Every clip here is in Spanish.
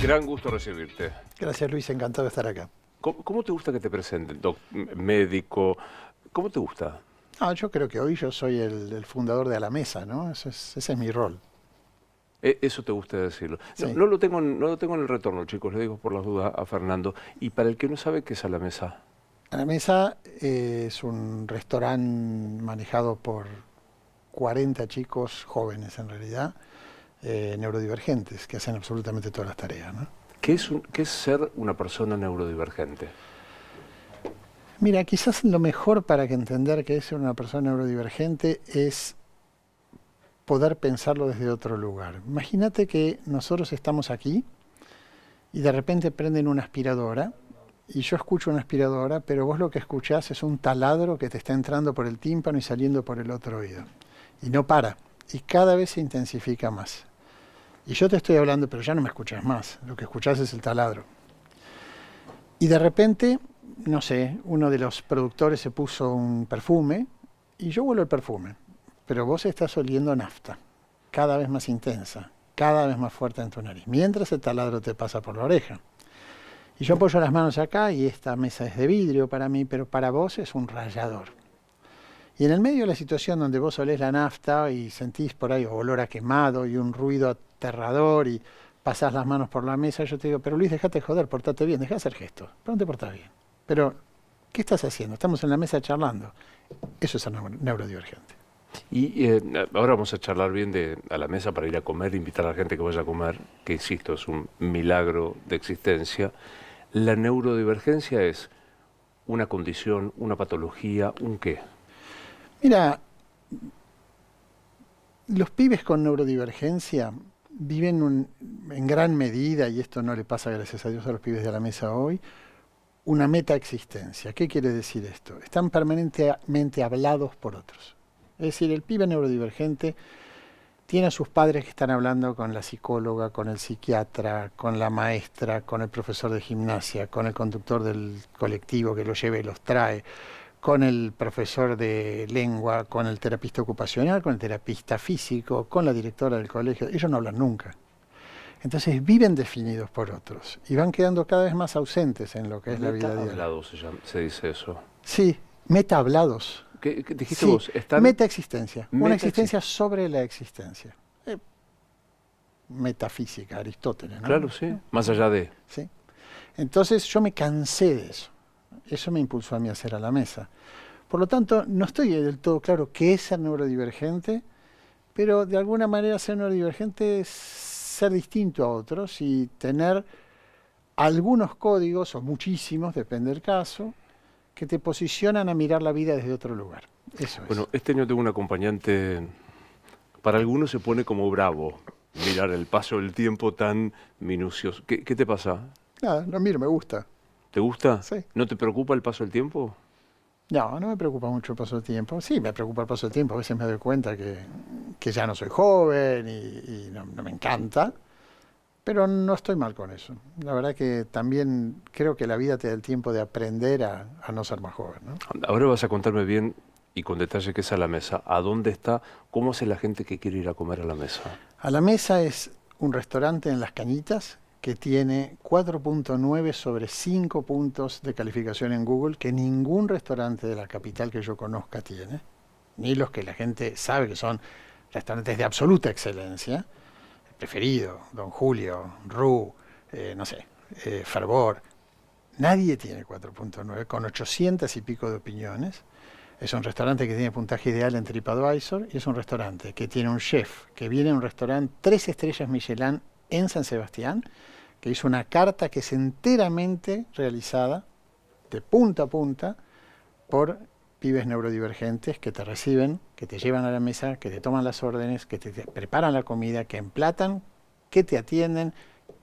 Gran gusto recibirte. Gracias, Luis, encantado de estar acá. ¿Cómo te gusta que te presenten? Médico, ¿cómo te gusta? Yo creo que hoy yo soy el fundador de A la Mesa, ¿no? Ese es mi rol. Eso te gusta decirlo. No, Sí. no lo tengo en el retorno, chicos, le digo por las dudas a Fernando. Y para el que no sabe qué es A la Mesa. A la Mesa es un restaurante manejado por 40 chicos jóvenes, en realidad, neurodivergentes, que hacen absolutamente todas las tareas, ¿no? ¿Qué es ser una persona neurodivergente? Mira, quizás lo mejor para que entender que es ser una persona neurodivergente es poder pensarlo desde otro lugar. Imagínate que nosotros estamos aquí y de repente prenden una aspiradora y yo escucho una aspiradora, pero vos lo que escuchás es un taladro que te está entrando por el tímpano y saliendo por el otro oído. Y no para. Y cada vez se intensifica más. Y yo te estoy hablando, pero ya no me escuchás más. Lo que escuchás es el taladro. Y de repente, no sé, uno de los productores se puso un perfume y yo huelo el perfume. Pero vos estás oliendo nafta, cada vez más intensa, cada vez más fuerte en tu nariz, mientras el taladro te pasa por la oreja. Y yo apoyo las manos acá y esta mesa es de vidrio para mí, pero para vos es un rallador. Y en el medio de la situación donde vos olés la nafta y sentís por ahí olor a quemado y un ruido aterrador y pasás las manos por la mesa, yo te digo, pero Luis, dejate joder, portate bien, dejá de hacer gestos, pero no te portás bien. Pero, ¿qué estás haciendo? Estamos en la mesa charlando. Eso es ser neurodivergente. Y ahora vamos a charlar bien de A la Mesa para ir a comer, invitar a la gente que vaya a comer, que insisto, es un milagro de existencia. La neurodivergencia es una condición, una patología, ¿un qué? Mira, los pibes con neurodivergencia viven en gran medida, y esto no le pasa gracias a Dios a los pibes de la mesa hoy, una metaexistencia. ¿Qué quiere decir esto? Están permanentemente hablados por otros. Es decir, el pibe neurodivergente tiene a sus padres que están hablando con la psicóloga, con el psiquiatra, con la maestra, con el profesor de gimnasia, con el conductor del colectivo que los lleva y los trae, con el profesor de lengua, con el terapista ocupacional, con el terapista físico, con la directora del colegio. Ellos no hablan nunca. Entonces viven definidos por otros y van quedando cada vez más ausentes en lo que es la vida diaria. Metahablado se dice eso. Sí, metahablados. ¿Qué dijiste Sí, vos? metaexistencia. Una existencia sobre la existencia. Metafísica, Aristóteles, ¿no? Claro, sí. Más allá de... Sí. Entonces yo me cansé de eso. Eso me impulsó a mí a hacer A la Mesa. Por lo tanto, no estoy del todo claro qué es ser neurodivergente, pero de alguna manera ser neurodivergente es ser distinto a otros y tener algunos códigos, o muchísimos, depende del caso, que te posicionan a mirar la vida desde otro lugar. Eso es. Bueno, este año tengo un acompañante, para algunos se pone como bravo, mirar el paso del tiempo tan minucioso. ¿Qué te pasa? Nada, no miro, me gusta. ¿Te gusta? Sí. ¿No te preocupa el paso del tiempo? No, no me preocupa mucho el paso del tiempo. Sí, me preocupa el paso del tiempo. A veces me doy cuenta que ya no soy joven y no me encanta, pero no estoy mal con eso. La verdad que también creo que la vida te da el tiempo de aprender a no ser más joven, ¿no? Ahora vas a contarme bien y con detalle qué es A la Mesa. ¿A dónde está? ¿Cómo hace la gente que quiere ir a comer a la mesa? A la Mesa es un restaurante en Las Cañitas que tiene 4.9 sobre 5 puntos de calificación en Google que ningún restaurante de la capital que yo conozca tiene, ni los que la gente sabe que son restaurantes de absoluta excelencia. El Preferido, Don Julio, Ru, no sé, Fervor. Nadie tiene 4.9 con 800 y pico de opiniones. Es un restaurante que tiene puntaje ideal en TripAdvisor y es un restaurante que tiene un chef que viene a un restaurante 3 estrellas Michelin en San Sebastián, que hizo una carta que es enteramente realizada de punta a punta por pibes neurodivergentes que te reciben, que te llevan a la mesa, que te toman las órdenes, que te preparan la comida, que emplatan, que te atienden,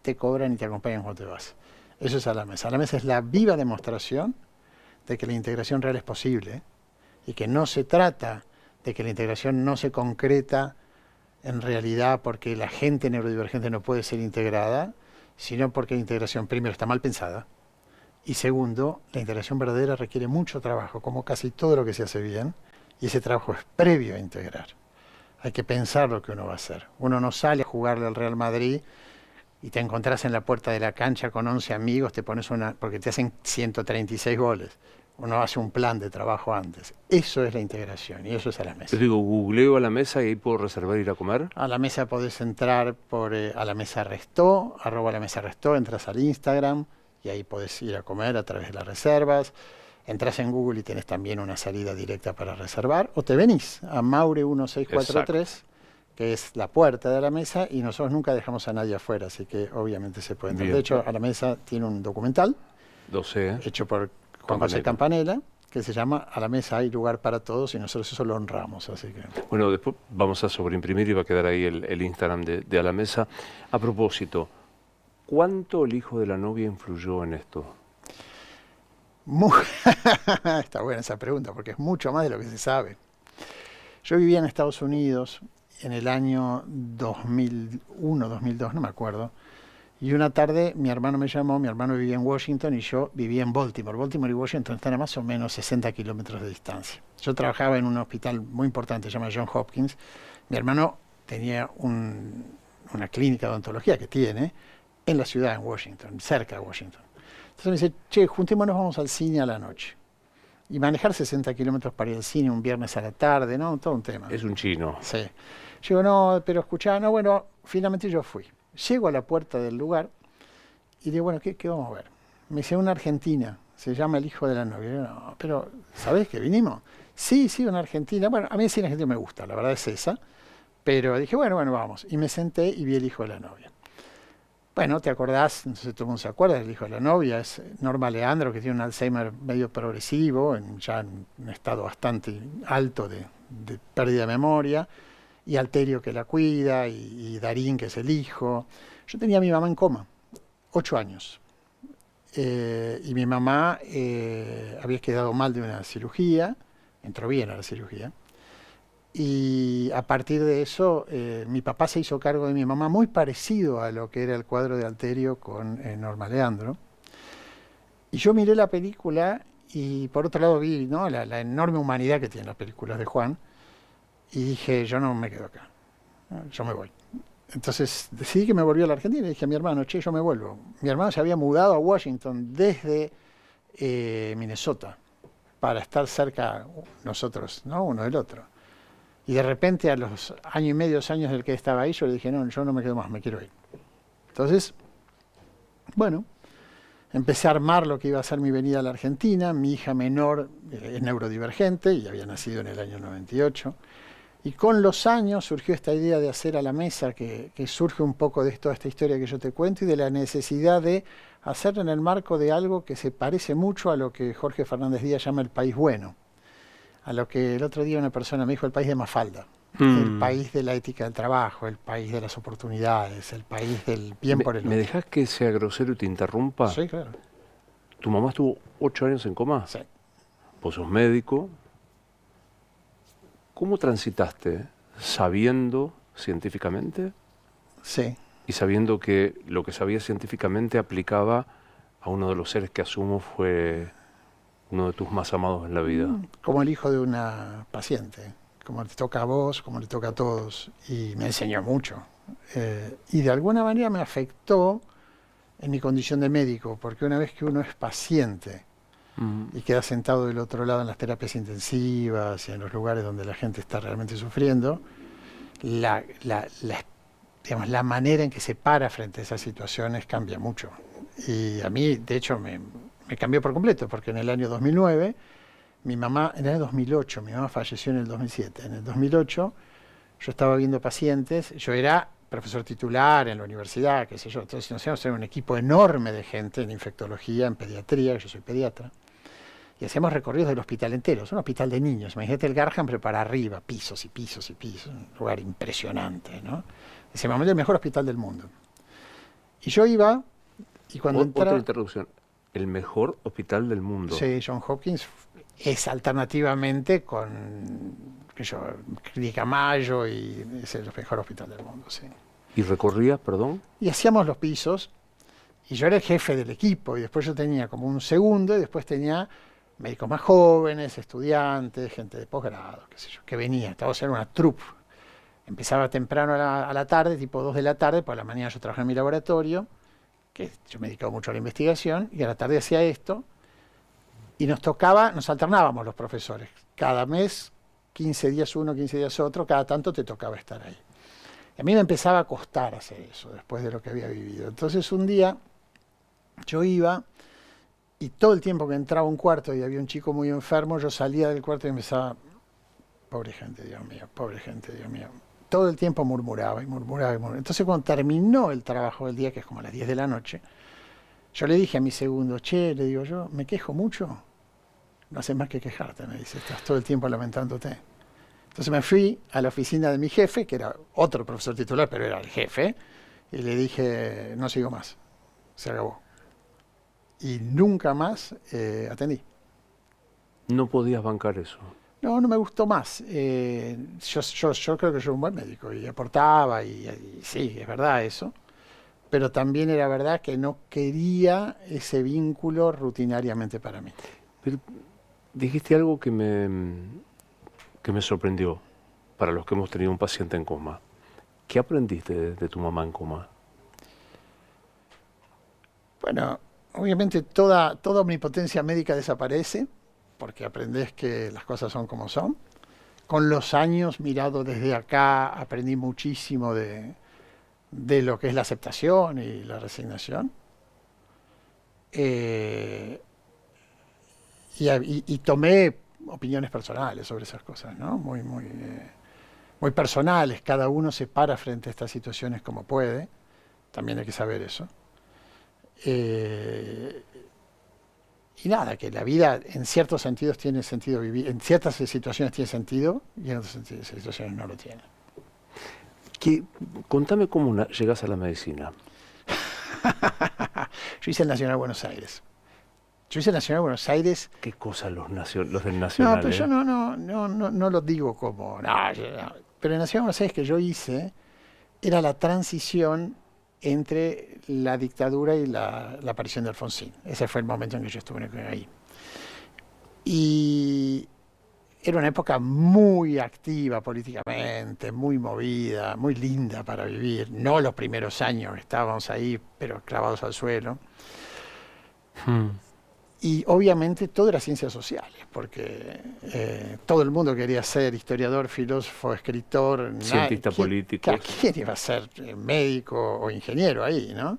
te cobran y te acompañan cuando te vas. Eso es A la Mesa. A la Mesa es la viva demostración de que la integración real es posible y que no se trata de que la integración no se concreta en realidad porque la gente neurodivergente no puede ser integrada, sino porque la integración, primero, está mal pensada, y segundo, la integración verdadera requiere mucho trabajo, como casi todo lo que se hace bien, y ese trabajo es previo a integrar. Hay que pensar lo que uno va a hacer. Uno no sale a jugarle al Real Madrid y te encontrás en la puerta de la cancha con 11 amigos, te pones porque te hacen 136 goles. Uno hace un plan de trabajo antes. Eso es la integración y eso es a la mesa. Yo digo, googleo a la mesa y ahí puedo reservar ir a comer. A la mesa podés entrar por a la mesa Restó, @laMesaRestó, entras al Instagram y ahí podés ir a comer a través de las reservas. Entras en Google y tenés también una salida directa para reservar. O te venís a Maure 1643, que es la puerta de la mesa, y nosotros nunca dejamos a nadie afuera, así que obviamente se puede entrar. Bien. De hecho, a la mesa tiene un documental hecho por Juan José Campanella, que se llama A la mesa hay lugar para todos, y nosotros eso lo honramos. Así que... Bueno, después vamos a sobreimprimir y va a quedar ahí el Instagram de A la mesa. A propósito, ¿cuánto el hijo de la novia influyó en esto? Está buena esa pregunta, porque es mucho más de lo que se sabe. Yo vivía en Estados Unidos en el año 2001, 2002, no me acuerdo. Y una tarde mi hermano me llamó, mi hermano vivía en Washington y yo vivía en Baltimore. Baltimore y Washington están a más o menos 60 kilómetros de distancia. Yo trabajaba en un hospital muy importante, se llama Johns Hopkins. Mi hermano tenía una clínica de odontología que tiene en la ciudad, en Washington, cerca de Washington. Entonces me dice, che, juntémonos, vamos al cine a la noche. Y manejar 60 kilómetros para ir al cine un viernes a la tarde, ¿no? Todo un tema. Es un chino. Sí. Yo digo, no, pero escuchá, no, bueno, finalmente yo fui. Llego a la puerta del lugar y digo, bueno, ¿qué vamos a ver? Me dice, una argentina, se llama El hijo de la novia. Yo, no, pero, ¿sabés que vinimos? Sí, una argentina. Bueno, a mí el cine argentino me gusta, la verdad es esa. Pero dije, bueno, vamos. Y me senté y vi El hijo de la novia. Bueno, ¿te acordás? No sé si todo el mundo se acuerda, El hijo de la novia es Norma Leandro, que tiene un Alzheimer medio progresivo, ya en un estado bastante alto de pérdida de memoria, y Alterio que la cuida, y Darín que es el hijo. Yo tenía a mi mamá en coma, 8 años, y mi mamá había quedado mal de una cirugía, entró bien a la cirugía, y a partir de eso mi papá se hizo cargo de mi mamá, muy parecido a lo que era el cuadro de Alterio con Norma Leandro. Y yo miré la película y por otro lado vi, ¿no?, la enorme humanidad que tienen las películas de Juan, y dije, yo no me quedo acá, yo me voy. Entonces decidí que me volví a la Argentina y le dije a mi hermano, che, yo me vuelvo. Mi hermano se había mudado a Washington desde Minnesota para estar cerca nosotros, ¿no?, uno del otro. Y de repente a los año y medio, 2 años del que estaba ahí, yo le dije, no, yo no me quedo más, me quiero ir. Entonces, bueno, empecé a armar lo que iba a ser mi venida a la Argentina. Mi hija menor es neurodivergente y había nacido en el año 98. Y con los años surgió esta idea de hacer A la mesa, que surge un poco de toda esta historia que yo te cuento y de la necesidad de hacerlo en el marco de algo que se parece mucho a lo que Jorge Fernández Díaz llama el país bueno. A lo que el otro día una persona me dijo, el país de Mafalda, el país de la ética del trabajo, el país de las oportunidades, el país del bien por el otro. ¿Me dejás que sea grosero y te interrumpa? Sí, claro. ¿Tu mamá estuvo 8 años en coma? Sí. Vos sos médico. ¿Cómo transitaste sabiendo científicamente? Sí. Y sabiendo que lo que sabía científicamente aplicaba a uno de los seres que asumo fue uno de tus más amados en la vida. Como el hijo de una paciente, como te toca a vos, como le toca a todos, y me enseñó mucho. Y de alguna manera me afectó en mi condición de médico, porque una vez que uno es paciente y queda sentado del otro lado en las terapias intensivas y en los lugares donde la gente está realmente sufriendo, digamos, la manera en que se para frente a esas situaciones cambia mucho. Y a mí, de hecho, me cambió por completo, porque en el año 2009, en el año 2008, mi mamá falleció en el 2007. En el 2008 yo estaba viendo pacientes, yo era profesor titular en la universidad, qué sé yo, entonces nos íbamos a hacer un equipo enorme de gente en infectología, en pediatría, yo soy pediatra, y hacíamos recorridos del hospital entero, es un hospital de niños, imagínate el Garham, pero para arriba, pisos y pisos y pisos, un lugar impresionante, ¿no? Ese momento el mejor hospital del mundo. Y yo iba, y cuando entraba... Otra introducción. El mejor hospital del mundo. Sí, Johns Hopkins es alternativamente con, Clínica Mayo, y es el mejor hospital del mundo, sí. ¿Y recorrías, perdón? Y hacíamos los pisos, y yo era el jefe del equipo, y después yo tenía como un segundo, y después tenía médicos más jóvenes, estudiantes, gente de posgrado, qué sé yo, que venía, estábamos en una troupe Empezaba temprano a la tarde, tipo 2 de la tarde, por la mañana yo trabajaba en mi laboratorio, que yo me dedicaba mucho a la investigación, y a la tarde hacía esto, y nos alternábamos los profesores. Cada mes, 15 días uno, 15 días otro, cada tanto te tocaba estar ahí. Y a mí me empezaba a costar hacer eso, después de lo que había vivido. Entonces un día yo iba, y todo el tiempo que entraba a un cuarto y había un chico muy enfermo, yo salía del cuarto y empezaba, pobre gente, Dios mío, pobre gente, Dios mío. Todo el tiempo murmuraba y murmuraba y murmuraba. Entonces cuando terminó el trabajo del día, que es como a las 10 de la noche, yo le dije a mi segundo, che, le digo yo, ¿me quejo mucho? No haces más que quejarte, me dice, estás todo el tiempo lamentándote. Entonces me fui a la oficina de mi jefe, que era otro profesor titular, pero era el jefe, y le dije, no sigo más, se acabó. Y nunca más atendí. No podías bancar eso. No, no me gustó más. Yo creo que yo era un buen médico y aportaba, y sí, es verdad eso. Pero también era verdad que no quería ese vínculo rutinariamente para mí. Pero dijiste algo que me sorprendió para los que hemos tenido un paciente en coma. ¿Qué aprendiste de tu mamá en coma? Bueno, obviamente toda omnipotencia médica desaparece, porque aprendés que las cosas son como son. Con los años, mirado desde acá, aprendí muchísimo de lo que es la aceptación y la resignación. Y tomé opiniones personales sobre esas cosas, ¿no? Muy personales. Cada uno se para frente a estas situaciones como puede. También hay que saber eso. Y nada, que la vida en ciertos sentidos tiene sentido vivir, en ciertas situaciones tiene sentido y en otras situaciones no lo tiene. Contame cómo llegas a la medicina. Yo hice el Nacional Buenos Aires. ¿Qué cosa los del Nacional? No, pero yo no lo digo como... No, pero el Nacional Buenos Aires que yo hice era la transición entre la dictadura y la aparición de Alfonsín. Ese fue el momento en que yo estuve ahí. Y era una época muy activa políticamente, muy movida, muy linda para vivir. No los primeros años, estábamos ahí, pero clavados al suelo. Y obviamente todo era ciencias sociales, porque todo el mundo quería ser historiador, filósofo, escritor, cientista político. ¿Quién iba a ser médico o ingeniero ahí, no?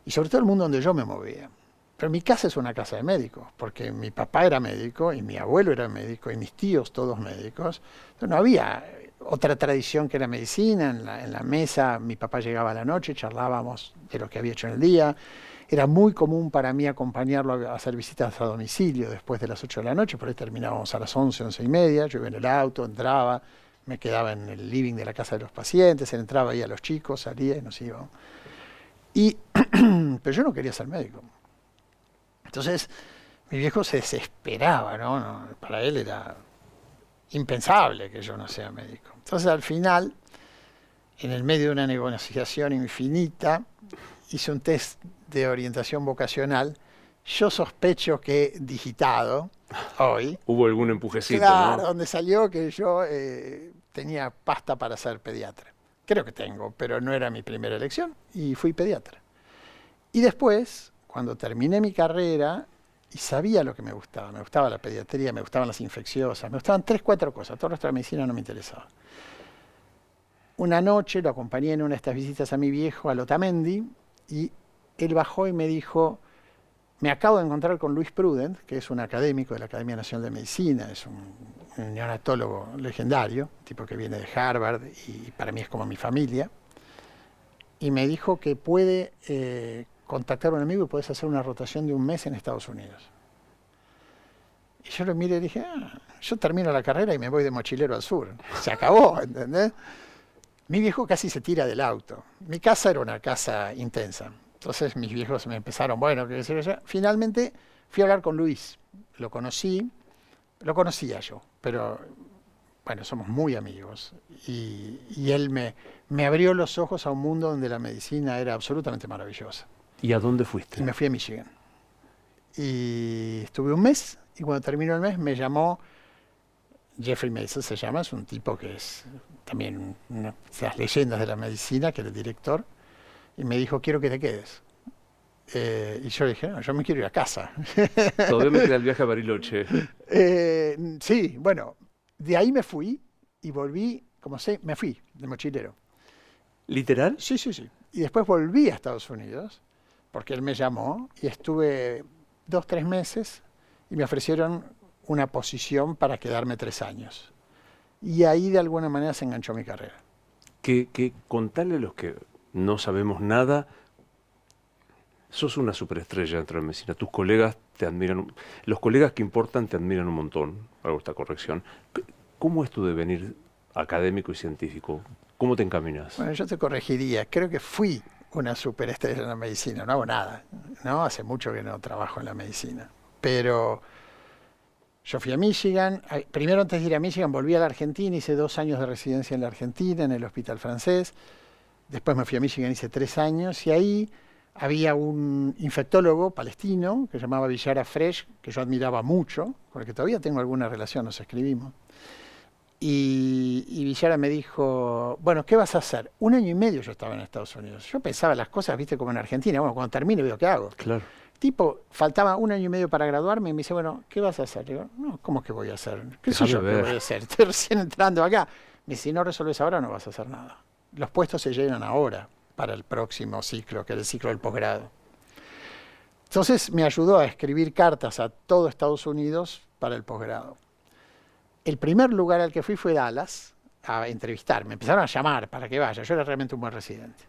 Y sobre todo el mundo donde yo me movía. Pero mi casa es una casa de médicos, porque mi papá era médico y mi abuelo era médico y mis tíos todos médicos. Entonces no había otra tradición que la medicina. En la mesa mi papá llegaba a la noche, charlábamos de lo que había hecho en el día. Era muy común para mí acompañarlo a hacer visitas a domicilio después de las 8 de la noche, por ahí terminábamos a las 11, 11 y media, yo iba en el auto, entraba, me quedaba en el living de la casa de los pacientes, él entraba ahí a los chicos, salía y nos íbamos. Pero yo no quería ser médico. Entonces, mi viejo se desesperaba, ¿no? Para él era impensable que yo no sea médico. Entonces, al final, en el medio de una negociación infinita, hice un test de orientación vocacional. Yo sospecho que digitado hoy. Hubo algún empujecito, claro, ¿no? donde salió que yo tenía pasta para ser pediatra. Creo que tengo, pero no era mi primera elección y fui pediatra. Y después, cuando terminé mi carrera y sabía lo que me gustaba la pediatría, me gustaban las infecciosas, me gustaban 3, 4 cosas, todo el resto de la medicina no me interesaba. Una noche lo acompañé en una de estas visitas a mi viejo, a Otamendi, y él bajó y me dijo, me acabo de encontrar con Luis Prudent, que es un académico de la Academia Nacional de Medicina, es un neonatólogo legendario, tipo que viene de Harvard y para mí es como mi familia, y me dijo que puede contactar a un amigo y puedes hacer una rotación de un mes en Estados Unidos. Y yo lo miré y dije, yo termino la carrera y me voy de mochilero al sur. Se acabó, ¿entendés? Mi viejo casi se tira del auto. Mi casa era una casa intensa. Entonces mis viejos me empezaron, bueno, qué sé yo. Finalmente fui a hablar con Luis. Lo conocía yo, pero bueno, somos muy amigos. Y él me abrió los ojos a un mundo donde la medicina era absolutamente maravillosa. ¿Y a dónde fuiste? Y me fui a Michigan. Y estuve un mes, y cuando terminó el mes me llamó Jeffrey Mason se llama, es un tipo que es también una de las leyendas de la medicina, que era el director, y me dijo, quiero que te quedes. Y yo dije, no, yo me quiero ir a casa. Todavía me queda el viaje a Bariloche. Sí, bueno, de ahí me fui y volví, como sé, me fui de mochilero. ¿Literal? Sí, sí, sí. Y después volví a Estados Unidos, porque él me llamó, y estuve 2, 3 meses, y me ofrecieron una posición para quedarme 3 años. Y ahí de alguna manera se enganchó mi carrera. Que contale a los que no sabemos nada, sos una superestrella dentro de la medicina. Tus colegas te admiran, los colegas que importan te admiran un montón. Hago esta corrección. ¿Cómo es tu devenir académico y científico? ¿Cómo te encaminas? Bueno, yo te corregiría. Creo que fui una superestrella en la medicina. No hago nada, ¿no? Hace mucho que no trabajo en la medicina. Pero yo fui a Michigan. Primero, antes de ir a Michigan, volví a la Argentina. Hice 2 años de residencia en la Argentina, en el Hospital Francés. Después me fui a Michigan, hice 3 años. Y ahí había un infectólogo palestino que se llamaba Villara Fresh, que yo admiraba mucho, con el que todavía tengo alguna relación, nos escribimos. Y Villara me dijo, bueno, ¿qué vas a hacer? 1 año y medio yo estaba en Estados Unidos. Yo pensaba las cosas, viste, como en Argentina. Bueno, cuando termine veo qué hago. Claro. Tipo, faltaba 1 año y medio para graduarme y me dice, bueno, ¿qué vas a hacer? Digo, no, ¿cómo que voy a hacer? ¿Qué sé yo qué voy a hacer? Estoy recién entrando acá. Me dice, si no resuelves ahora no vas a hacer nada. Los puestos se llenan ahora para el próximo ciclo, que es el ciclo del posgrado. Entonces me ayudó a escribir cartas a todo Estados Unidos para el posgrado. El primer lugar al que fui fue Dallas a entrevistar. Me empezaron a llamar para que vaya. Yo era realmente un buen residente.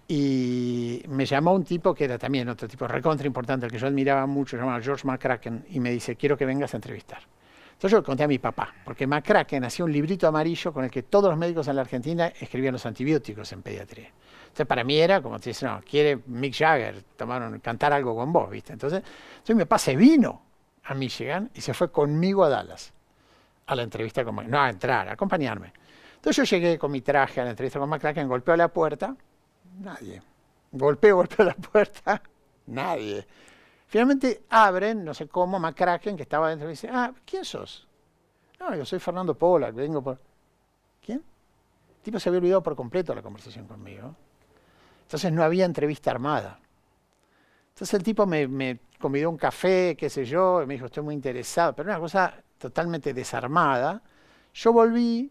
Y me llamó un tipo que era también otro tipo recontra importante, al que yo admiraba mucho, se llamaba George McCracken, y me dice, quiero que vengas a entrevistar. Entonces yo le conté a mi papá, porque McCracken hacía un librito amarillo con el que todos los médicos en la Argentina escribían los antibióticos en pediatría. Entonces para mí era como te dicen, no, quiere Mick Jagger cantar algo con vos, ¿viste? Entonces mi papá se vino a Michigan y se fue conmigo a Dallas, a la entrevista con no a entrar, a acompañarme. Entonces yo llegué con mi traje a la entrevista con McCracken, golpeó a la puerta, nadie. Golpeo la puerta, nadie. Finalmente abren, no sé cómo, McCracken, que estaba adentro, y dice, ¿quién sos? No, yo soy Fernando Pollack, vengo por... ¿Quién? El tipo se había olvidado por completo la conversación conmigo. Entonces no había entrevista armada. Entonces el tipo me convidó a un café, qué sé yo, y me dijo, estoy muy interesado, pero una cosa totalmente desarmada. Yo volví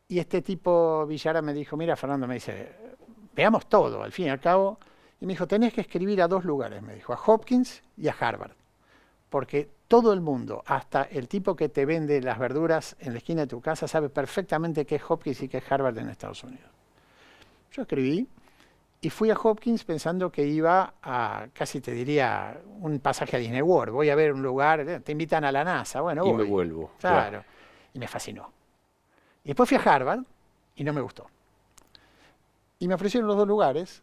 y este tipo, Villara, me dijo, mira, Fernando, me dice, veamos todo, al fin y al cabo. Y me dijo, tenés que escribir a 2 lugares, me dijo, a Hopkins y a Harvard. Porque todo el mundo, hasta el tipo que te vende las verduras en la esquina de tu casa, sabe perfectamente qué es Hopkins y qué es Harvard en Estados Unidos. Yo escribí y fui a Hopkins pensando que iba a, casi te diría, un pasaje a Disney World. Voy a ver un lugar, te invitan a la NASA, bueno, voy. Y me vuelvo. Claro. Y me fascinó. Y después fui a Harvard y no me gustó. Y me ofrecieron los 2 lugares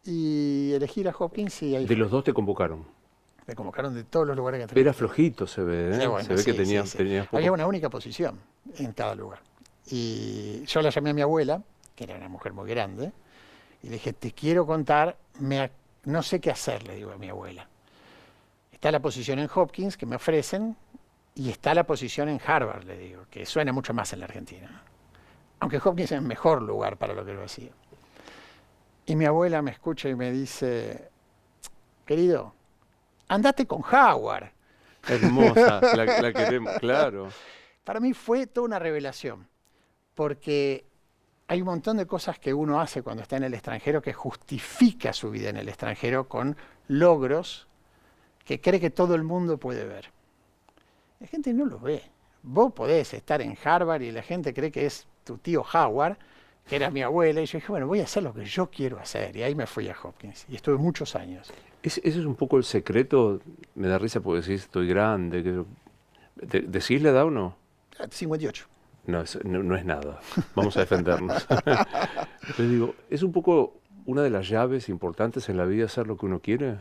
y elegí a Hopkins y ahí De los 2 te convocaron. me convocaron de todos los lugares que entrevisté. Era flojito, se ve, ¿eh? Sí, bueno, se ve que tenías poco. Había una única posición en cada lugar. Y yo la llamé a mi abuela, que era una mujer muy grande, y le dije, te quiero contar, no sé qué hacer, le digo a mi abuela. Está la posición en Hopkins que me ofrecen y está la posición en Harvard, le digo, que suena mucho más en la Argentina. Aunque Hopkins es el mejor lugar para lo que lo hacía. Y mi abuela me escucha y me dice, querido, andate con Howard. Hermosa, la queremos, claro. Para mí fue toda una revelación, porque hay un montón de cosas que uno hace cuando está en el extranjero que justifica su vida en el extranjero con logros que cree que todo el mundo puede ver. La gente no lo ve. Vos podés estar en Harvard y la gente cree que es tu tío Howard, que era mi abuela, y yo dije, bueno, voy a hacer lo que yo quiero hacer. Y ahí me fui a Hopkins, y estuve muchos años. Ese es un poco el secreto, me da risa porque decís, estoy grande. ¿Decís la edad o no? 58. No, no es nada, vamos a defendernos. Pero digo, ¿es un poco una de las llaves importantes en la vida hacer lo que uno quiere?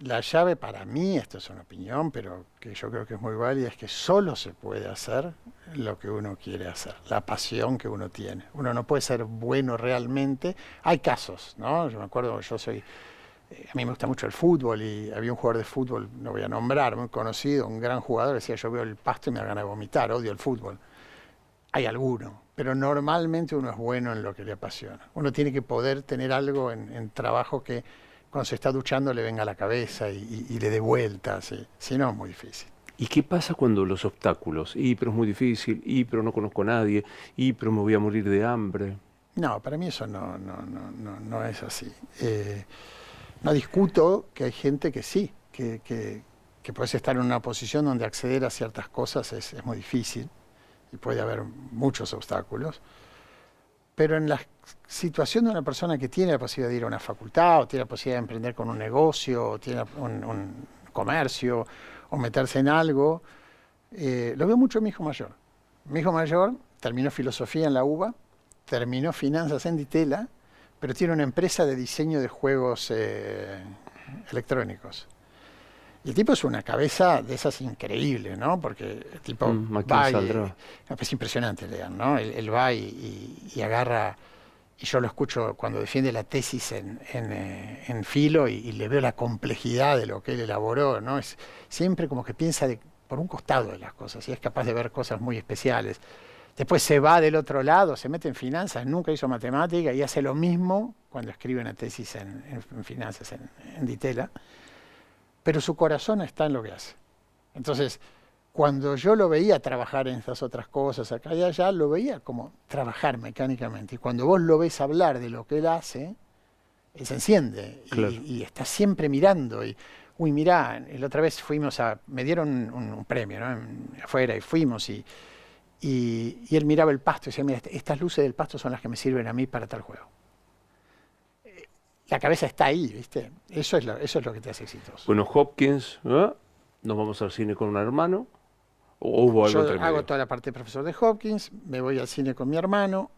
La llave para mí, esto es una opinión, pero que yo creo que es muy válida, es que solo se puede hacer lo que uno quiere hacer, la pasión que uno tiene. Uno no puede ser bueno realmente. Hay casos, ¿no? Yo me acuerdo, yo soy A mí me gusta mucho el fútbol y había un jugador de fútbol, no voy a nombrar, muy conocido, un gran jugador, decía, yo veo el pasto y me da ganas de vomitar, odio el fútbol. Hay alguno, pero normalmente uno es bueno en lo que le apasiona. Uno tiene que poder tener algo en trabajo que cuando se está duchando le venga a la cabeza y le dé vueltas, si no es muy difícil. ¿Y qué pasa cuando los obstáculos? Pero es muy difícil, pero no conozco a nadie, pero me voy a morir de hambre. No, para mí eso no es así. No discuto que hay gente que sí, que puedes estar en una posición donde acceder a ciertas cosas es muy difícil y puede haber muchos obstáculos. Pero en la situación de una persona que tiene la posibilidad de ir a una facultad, o tiene la posibilidad de emprender con un negocio, o tiene un comercio, o meterse en algo, lo veo mucho en mi hijo mayor. Mi hijo mayor terminó filosofía en la UBA, terminó finanzas en Ditela, pero tiene una empresa de diseño de juegos electrónicos. Y el tipo es una cabeza de esas increíbles, ¿no? Porque el tipo va es impresionante, Lean, ¿no? Él va y agarra, y yo lo escucho cuando defiende la tesis en filo y le veo la complejidad de lo que él elaboró, ¿no? Es siempre como que piensa por un costado de las cosas y es capaz de ver cosas muy especiales. Después se va del otro lado, se mete en finanzas, nunca hizo matemática y hace lo mismo cuando escribe una tesis en finanzas en Ditela. Pero su corazón está en lo que hace. Entonces, cuando yo lo veía trabajar en estas otras cosas acá y allá, lo veía como trabajar mecánicamente. Y cuando vos lo ves hablar de lo que él hace, él se enciende claro. y está siempre mirando. Uy, mirá, la otra vez me dieron un premio, ¿no? Afuera y fuimos y él miraba el pasto y decía, mira, estas luces del pasto son las que me sirven a mí para tal juego. La cabeza está ahí, ¿viste? Eso es lo que te hace exitoso. Bueno, Hopkins, nos vamos al cine con un hermano, ¿o hubo algo Yo hago toda la parte de profesor de Hopkins, me voy al cine con mi hermano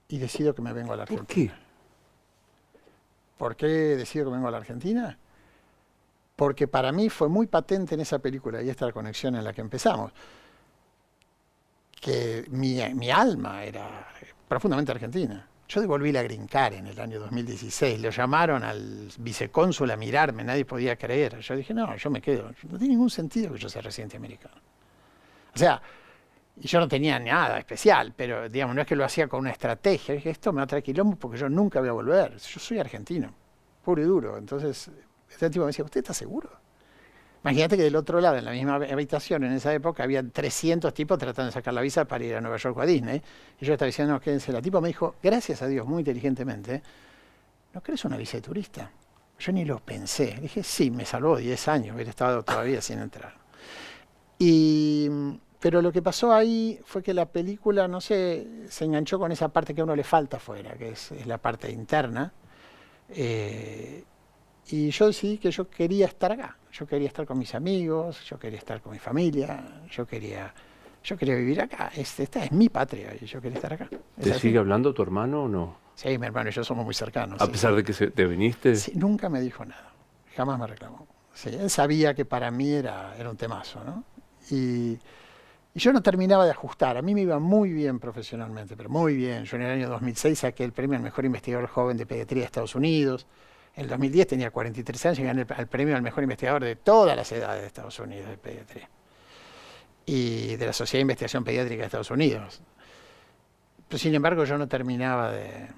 y decido que me vengo a la Argentina. ¿Por qué? ¿Por qué decido que me vengo a la Argentina? Porque para mí fue muy patente en esa película, y esta es la conexión en la que empezamos, que mi alma era profundamente argentina. Yo devolví la Green Card en el año 2016. Lo llamaron al vicecónsul a mirarme, nadie podía creer. Yo dije, no, yo me quedo. No tiene ningún sentido que yo sea residente americano. O sea, y yo no tenía nada especial, pero digamos, no es que lo hacía con una estrategia. Dije, esto me va a traer quilombo porque yo nunca voy a volver. Yo soy argentino, puro y duro. Entonces, este tipo me decía, ¿usted está seguro? Imagínate que del otro lado, en la misma habitación, en esa época, había 300 tipos tratando de sacar la visa para ir a Nueva York o a Disney. Y yo estaba diciendo, no, quédense. La tipo me dijo, gracias a Dios, muy inteligentemente, ¿no querés una visa de turista? Yo ni lo pensé. Dije, sí, me salvó 10 años, hubiera estado todavía sin entrar. Pero lo que pasó ahí fue que la película, no sé, se enganchó con esa parte que a uno le falta afuera, que es la parte interna. Y yo decidí que yo quería estar acá. Yo quería estar con mis amigos, yo quería estar con mi familia, yo quería vivir acá. Esta es mi patria y yo quería estar acá. ¿Te sigue hablando tu hermano o no? Sí, mi hermano y yo somos muy cercanos. A pesar de que te viniste. Sí, nunca me dijo nada. Jamás me reclamó. Sí, él sabía que para mí era un temazo, ¿no? Y yo no terminaba de ajustar. A mí me iba muy bien profesionalmente, pero muy bien. Yo en el año 2006 saqué el premio al mejor investigador joven de pediatría de Estados Unidos. En el 2010 tenía 43 años y gané el premio al mejor investigador de todas las edades de Estados Unidos de pediatría. Y de la Sociedad de Investigación Pediátrica de Estados Unidos. Pero sin embargo yo no terminaba de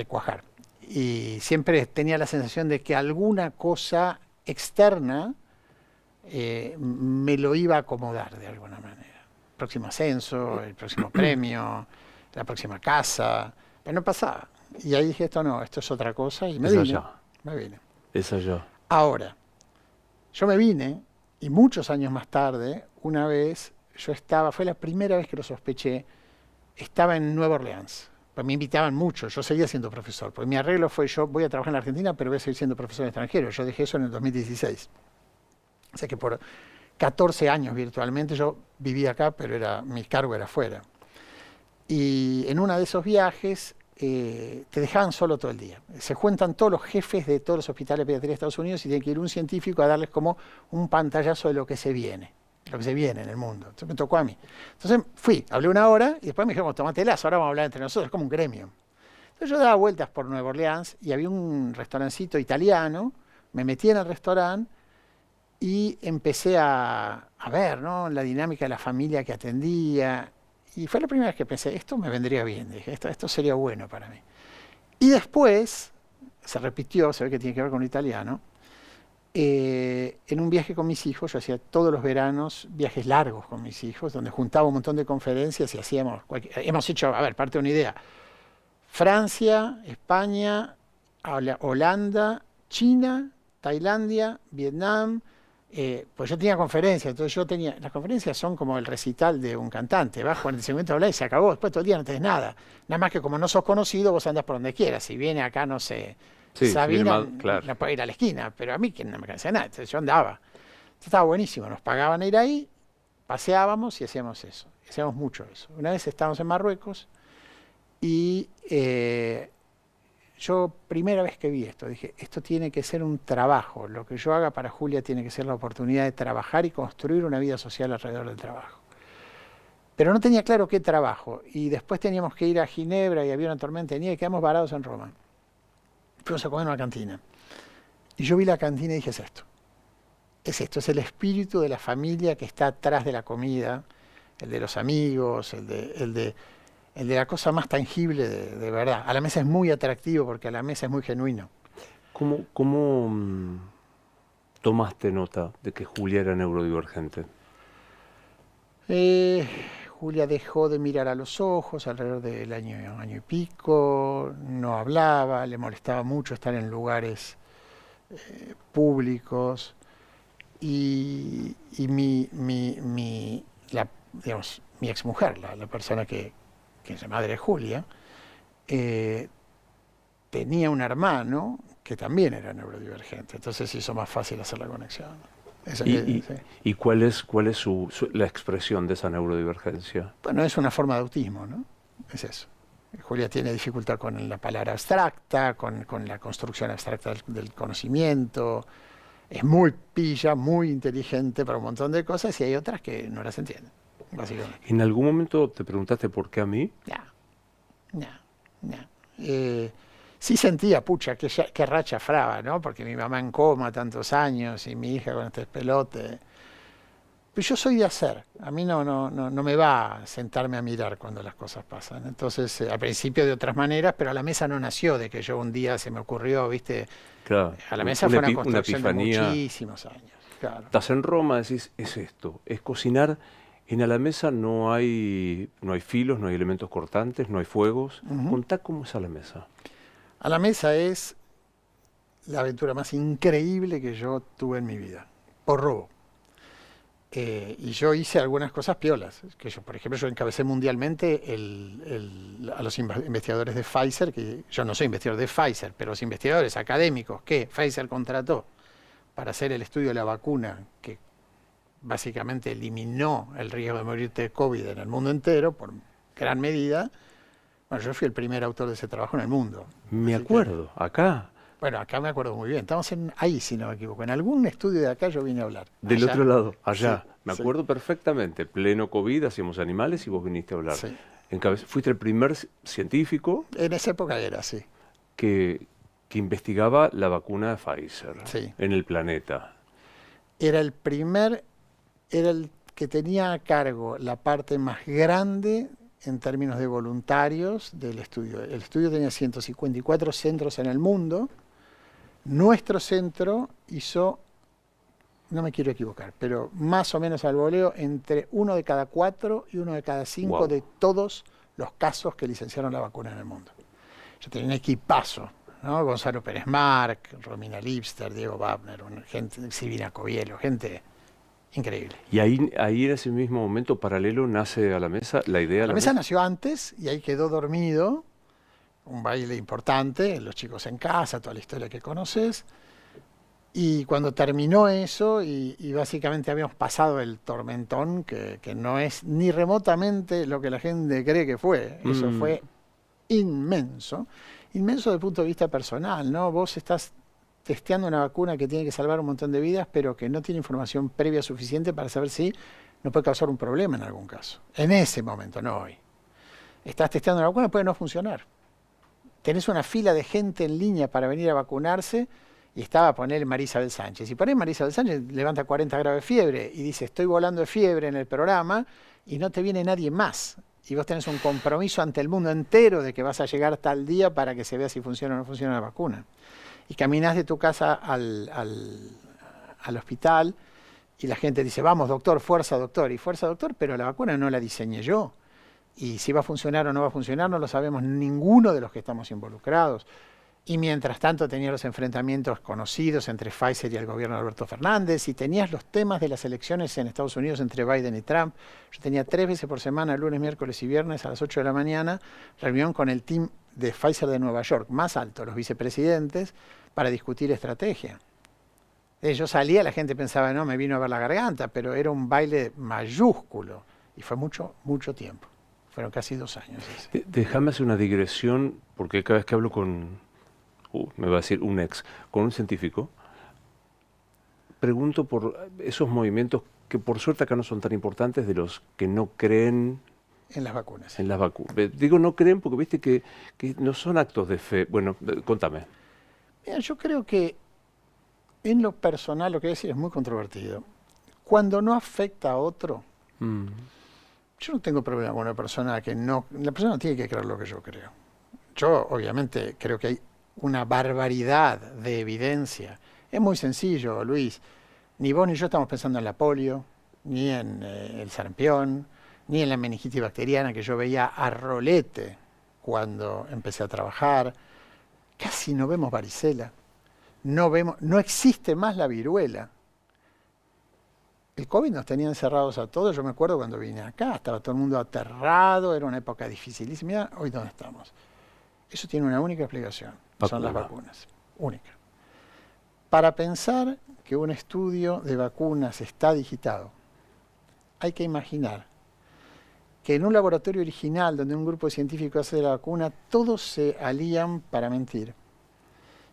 cuajar. Y siempre tenía la sensación de que alguna cosa externa me lo iba a acomodar de alguna manera. El próximo ascenso, el próximo premio, la próxima casa, pero no pasaba. Y ahí dije, esto es otra cosa, y me vine. Es allá. Ahora, yo me vine, y muchos años más tarde, una vez, fue la primera vez que lo sospeché, estaba en Nueva Orleans. Pues me invitaban mucho, yo seguía siendo profesor, porque mi arreglo fue, yo voy a trabajar en la Argentina, pero voy a seguir siendo profesor extranjero. Yo dejé eso en el 2016. O sea que por 14 años virtualmente yo vivía acá, pero mi cargo era afuera. Y en uno de esos viajes te dejaban solo todo el día. Se juntan todos los jefes de todos los hospitales de pediatría de Estados Unidos y tiene que ir un científico a darles como un pantallazo de lo que se viene en el mundo. Entonces me tocó a mí. Entonces fui, hablé una hora y después me dijeron, tomatelazo, ahora vamos a hablar entre nosotros, es como un gremio. Entonces yo daba vueltas por Nueva Orleans y había un restaurancito italiano, me metí en el restaurante y empecé a ver, ¿no?, la dinámica de la familia que atendía. Y fue la primera vez que pensé, esto me vendría bien, dije, esto sería bueno para mí. Y después, se repitió, se ve que tiene que ver con lo italiano, en un viaje con mis hijos, yo hacía todos los veranos viajes largos con mis hijos, donde juntaba un montón de conferencias y hacíamos, hemos hecho, a ver, parte de una idea, Francia, España, Holanda, China, Tailandia, Vietnam. Pues yo tenía conferencias, entonces las conferencias son como el recital de un cantante, vas 45 minutos a hablar y se acabó, después todo el día no tenés nada. Nada más que como no sos conocido, vos andás por donde quieras. Si viene acá, no sé, Sí, Sabina, claro. no puede ir a la esquina, pero a mí que no me cansé nada, entonces yo andaba. Entonces estaba buenísimo, nos pagaban ir ahí, paseábamos y hacíamos eso, hacíamos mucho eso. Una vez estábamos en Marruecos y yo, primera vez que vi esto, dije, esto tiene que ser un trabajo. Lo que yo haga para Julia tiene que ser la oportunidad de trabajar y construir una vida social alrededor del trabajo. Pero no tenía claro qué trabajo. Y después teníamos que ir a Ginebra y había una tormenta de nieve y quedamos varados en Roma. Fuimos a comer en una cantina. Y yo vi la cantina y dije, es esto. Es esto, es el espíritu de la familia que está atrás de la comida, el de los amigos, el de la cosa más tangible de verdad. A la mesa es muy atractivo porque a la mesa es muy genuino. ¿Cómo tomaste nota de que Julia era neurodivergente? Julia dejó de mirar a los ojos alrededor del año y pico, no hablaba, le molestaba mucho estar en lugares públicos y digamos, mi exmujer, la persona que es la madre de Julia, tenía un hermano que también era neurodivergente, entonces hizo más fácil hacer la conexión. ¿Y, Sí. y cuál es la expresión de esa neurodivergencia? Bueno, es una forma de autismo, ¿no? Es eso. Julia tiene dificultad con la palabra abstracta, con la construcción abstracta del conocimiento. Es muy pilla, muy inteligente para un montón de cosas y hay otras que no las entienden, básicamente. ¿En algún momento te preguntaste por qué a mí? No. Sí sentía, pucha, qué racha fraba, ¿no? Porque mi mamá en coma tantos años y mi hija con este pelote. Pero yo soy de hacer. A mí no me va a sentarme a mirar cuando las cosas pasan. Entonces, al principio de otras maneras, pero a la mesa no nació de que yo un día se me ocurrió, ¿viste? Claro. A la mesa fue una construcción de epifanía. muchísimos años. Claro. Estás en Roma, decís, es esto, es cocinar. En a la mesa no hay filos, no hay elementos cortantes, no hay fuegos. Contá cómo es a la mesa. A la mesa es la aventura más increíble que yo tuve en mi vida, por robo. Y yo hice algunas cosas piolas. Por ejemplo, yo encabecé mundialmente a los investigadores de Pfizer, que yo no soy investigador de Pfizer, pero los investigadores académicos que Pfizer contrató para hacer el estudio de la vacuna, que básicamente eliminó el riesgo de morirte de COVID en el mundo entero, por gran medida. Bueno, yo fui el primer autor de ese trabajo en el mundo. Me acuerdo, acá. Bueno, acá me acuerdo muy bien. Estamos ahí, si no me equivoco. En algún estudio de acá yo vine a hablar. Del otro lado, allá. Sí, me acuerdo perfectamente. Pleno COVID, hacíamos animales y vos viniste a hablar. Sí. Fuiste el primer científico. En esa época era, sí. Que investigaba la vacuna de Pfizer en el planeta. Era el que tenía a cargo la parte más grande en términos de voluntarios del estudio. El estudio tenía 154 centros en el mundo. Nuestro centro hizo, no me quiero equivocar, pero más o menos al voleo, entre 1 de cada 4 y 1 de cada 5 de todos los casos que licenciaron la vacuna en el mundo. Yo tenía un equipazo, ¿no? Gonzalo Pérez Marc, Romina Lipster, Diego Wagner, gente, Silvina Covielo, gente increíble. Y ahí en ese mismo momento paralelo nace a la mesa la idea. La mesa nació antes y ahí quedó dormido, un baile importante, los chicos en casa, toda la historia que conoces. Y cuando terminó eso y básicamente habíamos pasado el tormentón, que no es ni remotamente lo que la gente cree que fue. Eso fue inmenso. Inmenso desde el punto de vista personal, ¿no? Vos estás testeando una vacuna que tiene que salvar un montón de vidas, pero que no tiene información previa suficiente para saber si no puede causar un problema en algún caso. En ese momento, no hoy. Estás testeando una vacuna, puede no funcionar. tenés una fila de gente en línea para venir a vacunarse y estaba a poner María Isabel Sánchez. Y por ahí María Isabel Sánchez levanta 40 grados de fiebre y dice, estoy volando de fiebre en el programa y no te viene nadie más. Y vos tenés un compromiso ante el mundo entero de que vas a llegar tal día para que se vea si funciona o no funciona la vacuna. Y caminás de tu casa al hospital y la gente dice, vamos doctor, y fuerza doctor, pero la vacuna no la diseñé yo. Y si va a funcionar o no va a funcionar no lo sabemos ninguno de los que estamos involucrados. Y mientras tanto tenías los enfrentamientos conocidos entre Pfizer y el gobierno de Alberto Fernández, y tenías los temas de las elecciones en Estados Unidos entre Biden y Trump. Yo tenía 3 veces por semana, lunes, miércoles y viernes a las 8 de la mañana, reunión con el team de Pfizer de Nueva York, más alto, los vicepresidentes, para discutir estrategia. Yo salía, la gente pensaba, no, me vino a ver la garganta, pero era un baile mayúsculo. Y fue mucho, mucho tiempo. Fueron casi 2 años. Déjame hacer una digresión, porque cada vez que hablo con, me va a decir un ex, con un científico, pregunto por esos movimientos que por suerte acá no son tan importantes, de los que no creen en las vacunas. En las vacunas. Digo no creen porque viste que no son actos de fe. Bueno, contame. Mira, yo creo que en lo personal, lo que decir es muy controvertido. Cuando no afecta a otro, yo no tengo problema con una persona que no... La persona no tiene que creer lo que yo creo. Yo, obviamente, creo que hay una barbaridad de evidencia. Es muy sencillo, Luis. Ni vos ni yo estamos pensando en la polio, ni en el sarampión, ni en la meningitis bacteriana que yo veía a rolete cuando empecé a trabajar. Casi no vemos varicela. No existe más la viruela. El COVID nos tenía encerrados a todos. Yo me acuerdo cuando vine acá, estaba todo el mundo aterrado, era una época dificilísima. Mira, hoy dónde estamos. Eso tiene una única explicación, son las vacunas. Única. Para pensar que un estudio de vacunas está digitado, hay que imaginar que en un laboratorio original donde un grupo de científicos hace la vacuna, todos se alían para mentir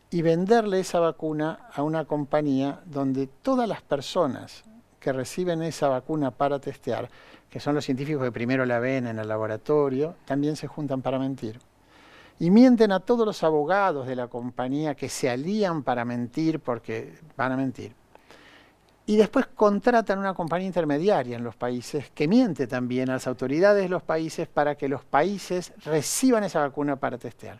y venderle esa vacuna a una compañía donde todas las personas que reciben esa vacuna para testear, que son los científicos que primero la ven en el laboratorio, también se juntan para mentir. Y mienten a todos los abogados de la compañía que se alían para mentir porque van a mentir. Y después contratan una compañía intermediaria en los países que miente también a las autoridades de los países para que los países reciban esa vacuna para testear.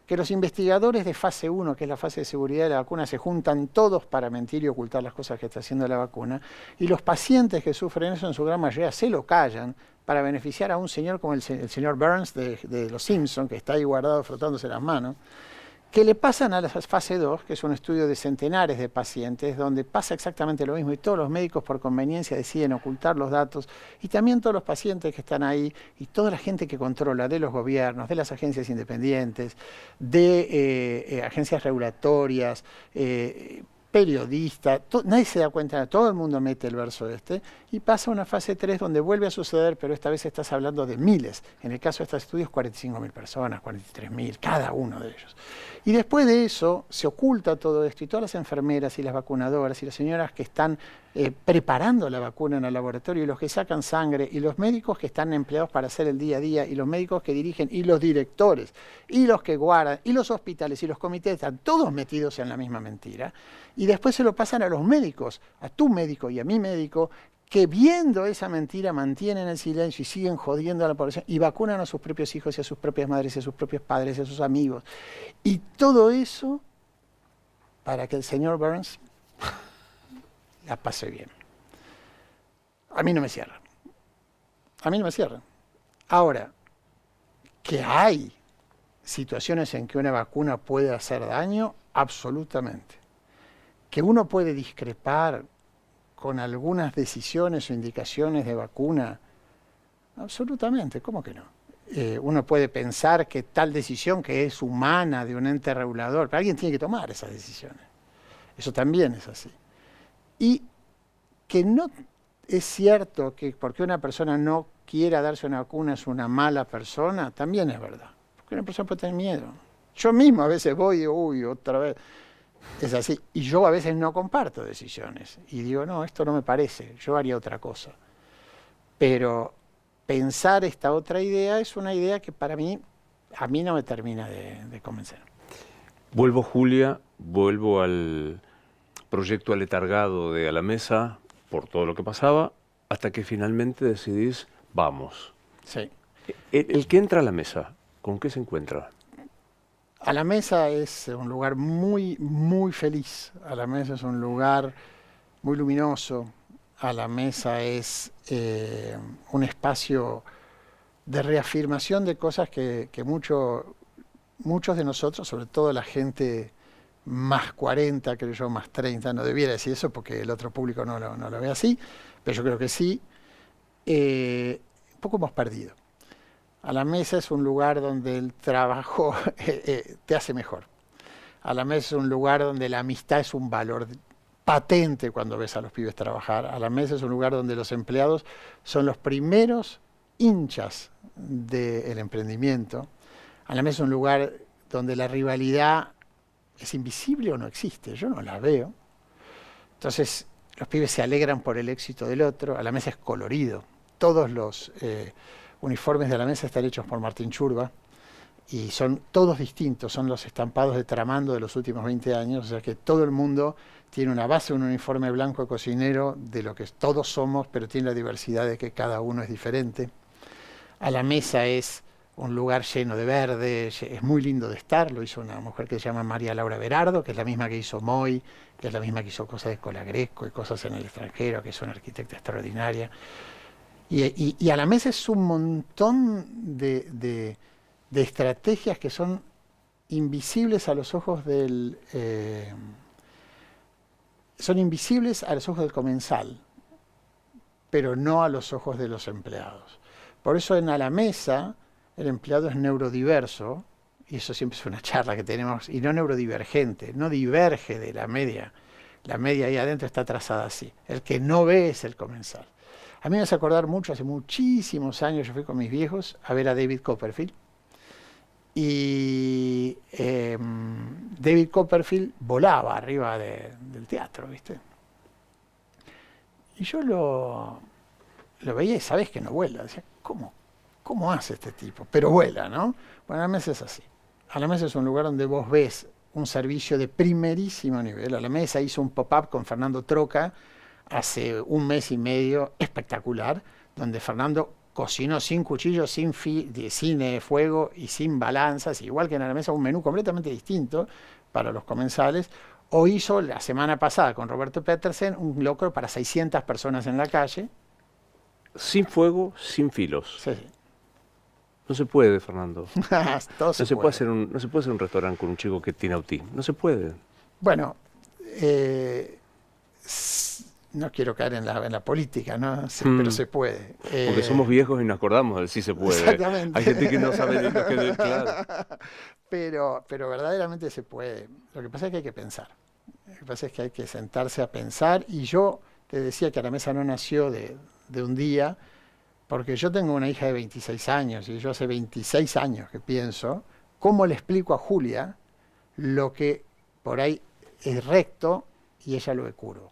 Que los investigadores de fase 1, que es la fase de seguridad de la vacuna, se juntan todos para mentir y ocultar las cosas que está haciendo la vacuna. Y los pacientes que sufren eso en su gran mayoría se lo callan para beneficiar a un señor como el señor Burns de Los Simpsons, que está ahí guardado frotándose las manos, que le pasan a la fase 2, que es un estudio de centenares de pacientes, donde pasa exactamente lo mismo y todos los médicos por conveniencia deciden ocultar los datos, y también todos los pacientes que están ahí y toda la gente que controla de los gobiernos, de las agencias independientes, de agencias regulatorias, periodistas, nadie se da cuenta, todo el mundo mete el verso y pasa a una fase 3 donde vuelve a suceder, pero esta vez estás hablando de miles. En el caso de estos estudios, 45.000 personas, 43.000, cada uno de ellos. Y después de eso se oculta todo esto y todas las enfermeras y las vacunadoras y las señoras que están preparando la vacuna en el laboratorio y los que sacan sangre y los médicos que están empleados para hacer el día a día y los médicos que dirigen y los directores y los que guardan y los hospitales y los comités están todos metidos en la misma mentira. Y después se lo pasan a los médicos, a tu médico y a mi médico, que viendo esa mentira mantienen el silencio y siguen jodiendo a la población y vacunan a sus propios hijos y a sus propias madres y a sus propios padres y a sus amigos. Y todo eso para que el señor Burns la pase bien. A mí no me cierra. A mí no me cierra. Ahora, que hay situaciones en que una vacuna puede hacer daño, absolutamente. Que uno puede discrepar con algunas decisiones o indicaciones de vacuna, absolutamente, ¿cómo que no? Uno puede pensar que tal decisión que es humana de un ente regulador, pero alguien tiene que tomar esas decisiones. Eso también es así. Y que no es cierto que porque una persona no quiera darse una vacuna es una mala persona, también es verdad. Porque una persona puede tener miedo. Yo mismo a veces voy y digo, uy, otra vez. Es así. Y yo a veces no comparto decisiones. Y digo, no, esto no me parece, yo haría otra cosa. Pero pensar esta otra idea es una idea que para mí a mí no me termina de convencer. Vuelvo, Julia, vuelvo al proyecto aletargado de A la Mesa por todo lo que pasaba, hasta que finalmente decidís, vamos. Sí. El que entra a la mesa, ¿con qué se encuentra? A la Mesa es un lugar muy, muy feliz. A la Mesa es un lugar muy luminoso. A la Mesa es un espacio de reafirmación de cosas que muchos de nosotros, sobre todo la gente más 40, creo yo, más 30, no debiera decir eso porque el otro público no lo ve así, pero yo creo que sí, un poco hemos perdido. A la Mesa es un lugar donde el trabajo te hace mejor. A la Mesa es un lugar donde la amistad es un valor patente cuando ves a los pibes trabajar. A la Mesa es un lugar donde los empleados son los primeros hinchas del emprendimiento. A la Mesa es un lugar donde la rivalidad es invisible o no existe. Yo no la veo. Entonces, los pibes se alegran por el éxito del otro. A la Mesa es colorido. Todos los uniformes de la Mesa están hechos por Martín Churba y son todos distintos, son los estampados de Tramando de los últimos 20 años, o sea que todo el mundo tiene una base, un uniforme blanco de cocinero de lo que todos somos, pero tiene la diversidad de que cada uno es diferente. A la Mesa es un lugar lleno de verde, es muy lindo de estar, lo hizo una mujer que se llama María Laura Berardo, que es la misma que hizo Moy, que es la misma que hizo cosas de Escola Greco y cosas en el extranjero, que es una arquitecta extraordinaria. Y a la Mesa es un montón de estrategias que son invisibles a los ojos del comensal, pero no a los ojos de los empleados. Por eso en A la Mesa el empleado es neurodiverso, y eso siempre es una charla que tenemos, y no neurodivergente, no diverge de la media. La media ahí adentro está trazada así. El que no ve es el comensal. A mí me hace acordar mucho, hace muchísimos años yo fui con mis viejos a ver a David Copperfield. Y David Copperfield volaba arriba del teatro, ¿viste? Y yo lo veía y sabés que no vuela. Decía, ¿cómo hace este tipo? Pero vuela, ¿no? Bueno, a la Mesa es así. A la Mesa es un lugar donde vos ves un servicio de primerísimo nivel. A la Mesa hizo un pop-up con Fernando Troca hace un mes y medio espectacular, donde Fernando cocinó sin cuchillo, sin fuego y sin balanzas, igual que en la Mesa, un menú completamente distinto para los comensales. O hizo la semana pasada con Roberto Petersen un locro para 600 personas en la calle. Sin fuego, sin filos. Sí, sí. No se puede, Fernando. Todo No se se puede. puede hacer no se puede hacer un restaurante con un chico que tiene autismo. No se puede. Bueno, no quiero caer en la política, ¿no? Sí, pero se puede. Porque somos viejos y nos acordamos del sí se puede. Exactamente. Hay gente que no sabe ni lo que claro. Pero verdaderamente se puede. Lo que pasa es que hay que pensar. Lo que pasa es que hay que sentarse a pensar. Y yo te decía que A la Mesa no nació de un día, porque yo tengo una hija de 26 años y yo hace 26 años que pienso cómo le explico a Julia lo que por ahí es recto y ella lo ve curvo.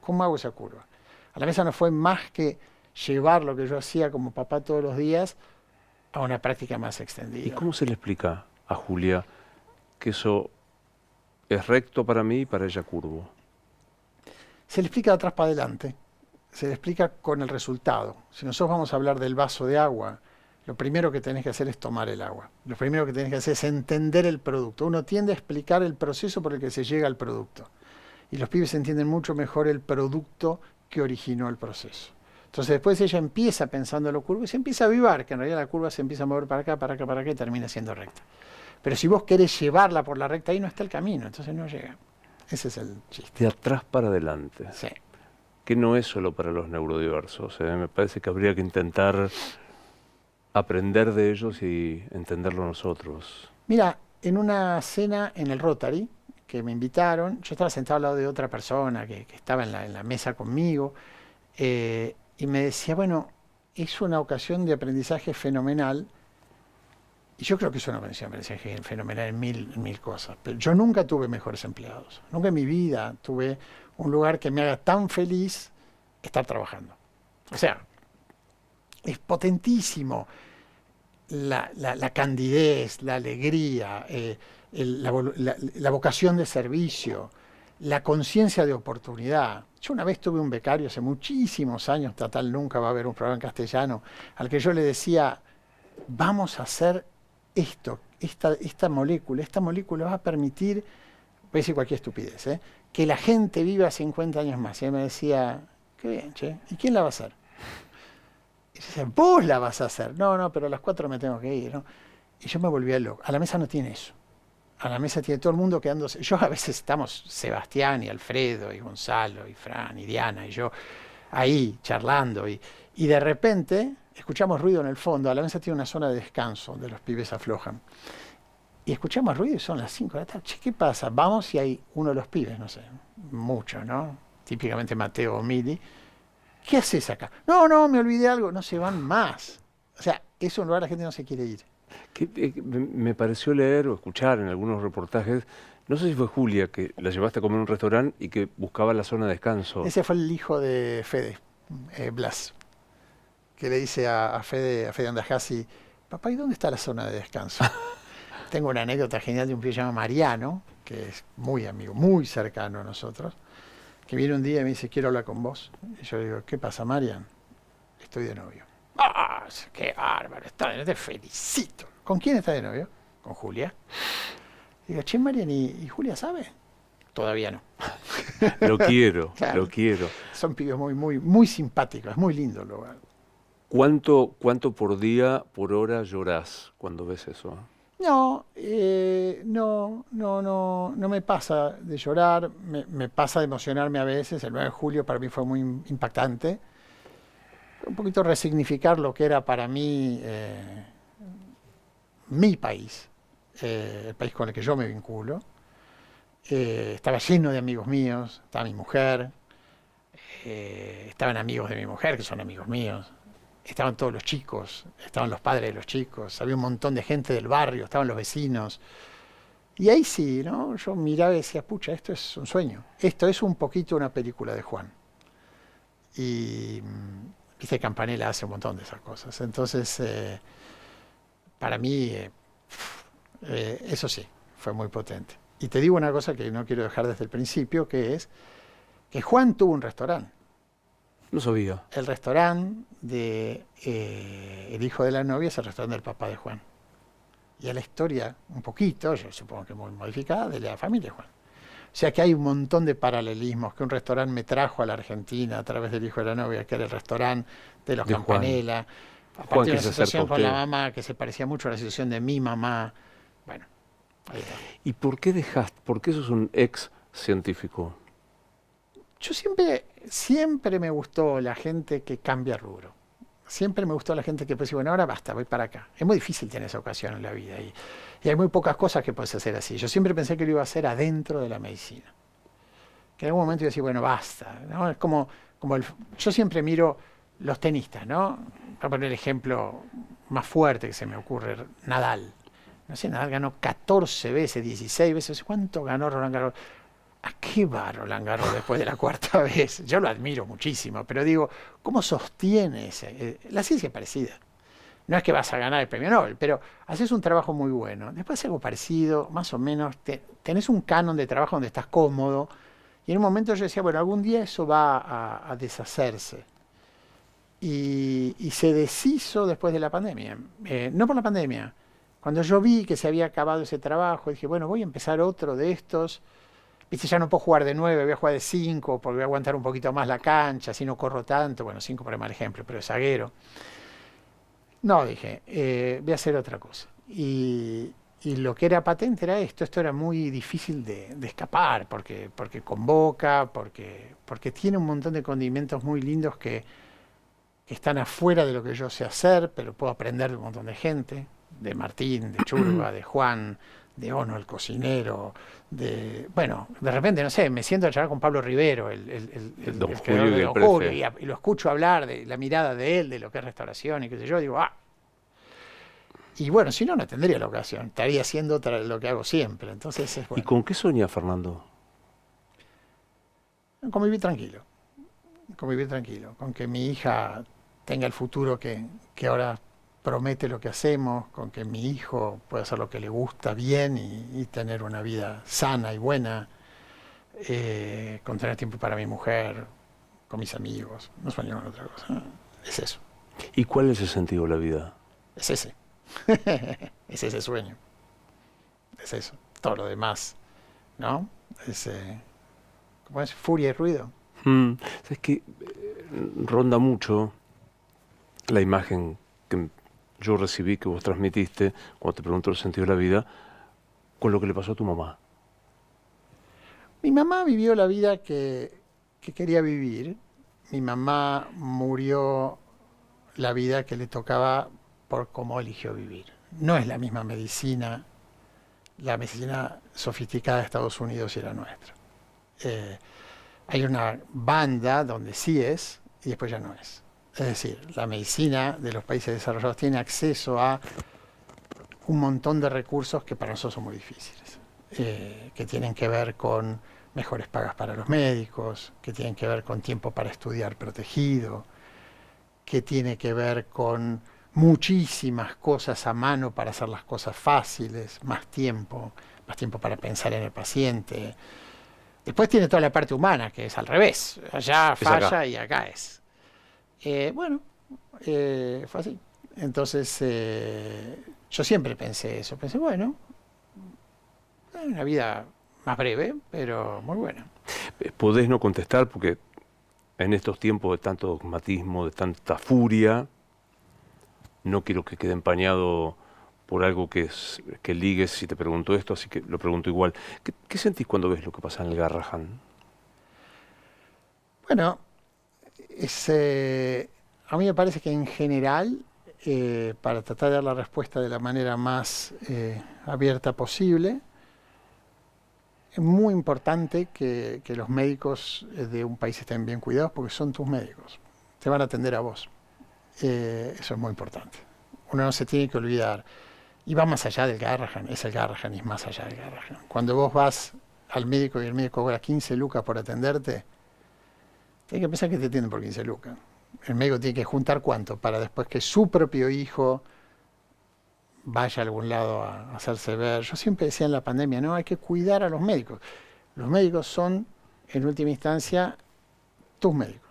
¿Cómo hago esa curva? A la Mesa no fue más que llevar lo que yo hacía como papá todos los días a una práctica más extendida. ¿Y cómo se le explica a Julia que eso es recto para mí y para ella curvo? Se le explica de atrás para adelante. Se le explica con el resultado. Si nosotros vamos a hablar del vaso de agua, lo primero que tenés que hacer es tomar el agua. Lo primero que tenés que hacer es entender el producto. Uno tiende a explicar el proceso por el que se llega al producto. Y los pibes entienden mucho mejor el producto que originó el proceso. Entonces después ella empieza pensando en lo curvo y se empieza a avivar, que en realidad la curva se empieza a mover para acá, para acá, para acá y termina siendo recta. Pero si vos querés llevarla por la recta, ahí no está el camino, entonces no llega. Ese es el chiste. De atrás para adelante. Sí. Que no es solo para los neurodiversos. Me parece que habría que intentar aprender de ellos y entenderlo nosotros. Mira, en una cena en el Rotary, que me invitaron, yo estaba sentado al lado de otra persona que estaba en la mesa conmigo, y me decía, bueno, es una ocasión de aprendizaje fenomenal, y yo creo que es una aprendizaje fenomenal en mil cosas, pero yo nunca tuve mejores empleados, nunca en mi vida tuve un lugar que me haga tan feliz estar trabajando. O sea, es potentísimo. la candidez, la alegría, la vocación de servicio, la conciencia de oportunidad. Yo una vez tuve un becario hace muchísimos años, total nunca va a haber un programa en castellano, al que yo le decía, vamos a hacer esto, esta molécula va a permitir, voy a decir cualquier estupidez, que la gente viva 50 años más. Y él me decía, qué bien, che, ¿y quién la va a hacer? Y yo decía, vos la vas a hacer. No, pero a las 4 me tengo que ir, ¿no? Y yo me volvía loco. A la mesa no tiene eso. A la mesa tiene todo el mundo quedándose. Yo a veces estamos Sebastián y Alfredo y Gonzalo y Fran y Diana y yo ahí charlando y de repente escuchamos ruido en el fondo. A la mesa tiene una zona de descanso donde los pibes aflojan. Y escuchamos ruido y son las 5 de la tarde. Che, ¿qué pasa? Vamos y hay uno de los pibes, no sé, muchos, ¿no? Típicamente Mateo o Mili. ¿Qué haces acá? No, me olvidé algo. No se van más. O sea, es un lugar la gente no se quiere ir. Me pareció leer o escuchar en algunos reportajes, no sé si fue Julia, que la llevaste a comer a un restaurante y que buscaba la zona de descanso. Ese fue el hijo de Fede, Blas, que le dice a Fede Andajasi, papá, ¿y dónde está la zona de descanso? Tengo una anécdota genial de un pibe llamado Mariano, que es muy amigo, muy cercano a nosotros, que viene un día y me dice, quiero hablar con vos. Y yo digo, ¿qué pasa, Marian? Estoy de novio. ¡Ah! ¡Qué bárbaro! Está de novio, te felicito. ¿Con quién está de novio? Con Julia. Digo, che, Marian, ¿y Julia sabe? Todavía no. Lo quiero, claro. Lo quiero. Son pibes muy simpáticos, es muy lindo el lugar. ¿Cuánto por día, por hora llorás cuando ves eso? No me pasa de llorar, me pasa de emocionarme a veces. El 9 de julio para mí fue muy impactante. Un poquito resignificar lo que era para mí mi país, el país con el que yo me vinculo. Estaba lleno de amigos míos, estaba mi mujer, estaban amigos de mi mujer, que son amigos míos. Estaban todos los chicos, estaban los padres de los chicos, había un montón de gente del barrio, estaban los vecinos. Y ahí sí, ¿no? Yo miraba y decía, pucha, esto es un sueño. Esto es un poquito una película de Juan. Y, viste, Campanella hace un montón de esas cosas. Entonces, para mí, eso sí, fue muy potente. Y te digo una cosa que no quiero dejar desde el principio, que es que Juan tuvo un restaurante. No sabía. El restaurante de el hijo de la novia es el restaurante del papá de Juan. Y a la historia, un poquito, yo supongo que muy modificada, de la familia de Juan. O sea que hay un montón de paralelismos, que un restaurante me trajo a la Argentina a través del hijo de la novia, que era el restaurante de los Campanella. A partir de una situación con la mamá que se parecía mucho a la situación de mi mamá. Bueno, ahí está. ¿Y por qué sos un ex científico? Yo siempre me gustó la gente que cambia rubro. Siempre me gustó la gente que puede decir, bueno, ahora basta, voy para acá. Es muy difícil tener esa ocasión en la vida y hay muy pocas cosas que puedes hacer así. Yo siempre pensé que lo iba a hacer adentro de la medicina. Que en algún momento iba a decir, bueno, basta, ¿no? Es como yo siempre miro los tenistas, ¿no? Para poner el ejemplo más fuerte que se me ocurre, Nadal. No sé, Nadal ganó 14 veces, 16 veces. ¿Cuánto ganó Roland Garros? ¿A qué va Roland Garros después de la 4ª vez? Yo lo admiro muchísimo, pero digo, ¿cómo sostiene ese? La ciencia es parecida. No es que vas a ganar el premio Nobel, pero haces un trabajo muy bueno. Después algo parecido, más o menos, tenés un canon de trabajo donde estás cómodo. Y en un momento yo decía, bueno, algún día eso va a deshacerse. Y se deshizo después de la pandemia. No por la pandemia. Cuando yo vi que se había acabado ese trabajo, dije, bueno, voy a empezar otro de estos. Viste, ya no puedo jugar de 9, voy a jugar de 5, porque voy a aguantar un poquito más la cancha, así no corro tanto. Bueno, 5 por el mal ejemplo, pero es zaguero. No, dije, voy a hacer otra cosa. Y lo que era patente era esto era muy difícil de escapar, porque convoca, porque tiene un montón de condimentos muy lindos que están afuera de lo que yo sé hacer, pero puedo aprender de un montón de gente, de Martín, de Churba, de Juan, de Ono, el cocinero, bueno, de repente, no sé, me siento a charlar con Pablo Rivero, el creador de Don Julio, y lo escucho hablar de la mirada de él, de lo que es restauración y qué sé yo, digo, y bueno, si no, no tendría la ocasión, estaría haciendo lo que hago siempre, entonces es bueno. ¿Y con qué soñás, Fernando? Convivir tranquilo, con que mi hija tenga el futuro que ahora promete lo que hacemos, con que mi hijo pueda hacer lo que le gusta bien y tener una vida sana y buena, con tener tiempo para mi mujer, con mis amigos. No sueño con otra cosa. Es eso. ¿Y cuál es el sentido de la vida? Es ese. Es ese sueño. Es eso. Todo lo demás, ¿no? Es, ¿cómo es? Furia y ruido. Es que ronda mucho la imagen que yo recibí, que vos transmitiste, cuando te preguntó el sentido de la vida, con lo que le pasó a tu mamá. Mi mamá vivió la vida que quería vivir. Mi mamá murió la vida que le tocaba por cómo eligió vivir. No es la misma medicina, la medicina sofisticada de Estados Unidos y la nuestra. Hay una banda donde sí es y después ya no es. Es decir, la medicina de los países desarrollados tiene acceso a un montón de recursos que para nosotros son muy difíciles, que tienen que ver con mejores pagas para los médicos, que tienen que ver con tiempo para estudiar protegido, que tiene que ver con muchísimas cosas a mano para hacer las cosas fáciles, más tiempo para pensar en el paciente. Después tiene toda la parte humana, que es al revés. Allá falla acá. Y acá es. Bueno, fue así. Entonces, yo siempre pensé eso. Pensé, bueno, una vida más breve, pero muy buena. Podés no contestar porque en estos tiempos de tanto dogmatismo, de tanta furia, no quiero que quede empañado por algo que ligues si te pregunto esto, así que lo pregunto igual. ¿Qué sentís cuando ves lo que pasa en el Garrahan? Bueno, a mí me parece que en general, para tratar de dar la respuesta de la manera más abierta posible, es muy importante que los médicos de un país estén bien cuidados porque son tus médicos. Te van a atender a vos. Eso es muy importante. Uno no se tiene que olvidar. Y va más allá del Garrahan. Es el Garrahan y es más allá del Garrahan. Cuando vos vas al médico y el médico cobra 15 lucas por atenderte, tienes que pensar que te atienden por 15 lucas. El médico tiene que juntar cuánto para después que su propio hijo vaya a algún lado a hacerse ver. Yo siempre decía en la pandemia, no, hay que cuidar a los médicos. Los médicos son, en última instancia, tus médicos.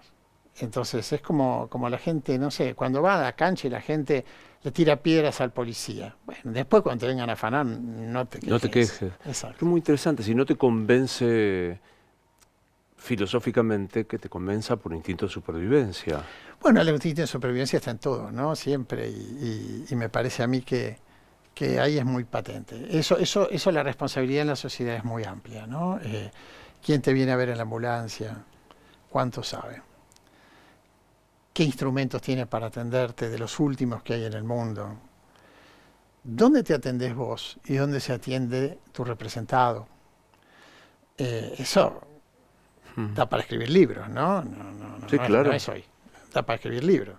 Entonces es como la gente, no sé, cuando va a la cancha y la gente le tira piedras al policía. Bueno, después cuando te vengan a afanar, no te quejes. No te quejes. Exacto. Es muy interesante, si no te convence filosóficamente, que te convenza por instinto de supervivencia. Bueno, el instinto de supervivencia está en todo, ¿no? Siempre, y me parece a mí que ahí es muy patente. Eso la responsabilidad en la sociedad es muy amplia, ¿no? ¿Quién te viene a ver en la ambulancia? ¿Cuánto sabe? ¿Qué instrumentos tiene para atenderte de los últimos que hay en el mundo? ¿Dónde te atendés vos y dónde se atiende tu representado? Eso da para escribir libros, ¿no? Sí, claro. No es hoy. Da para escribir libros.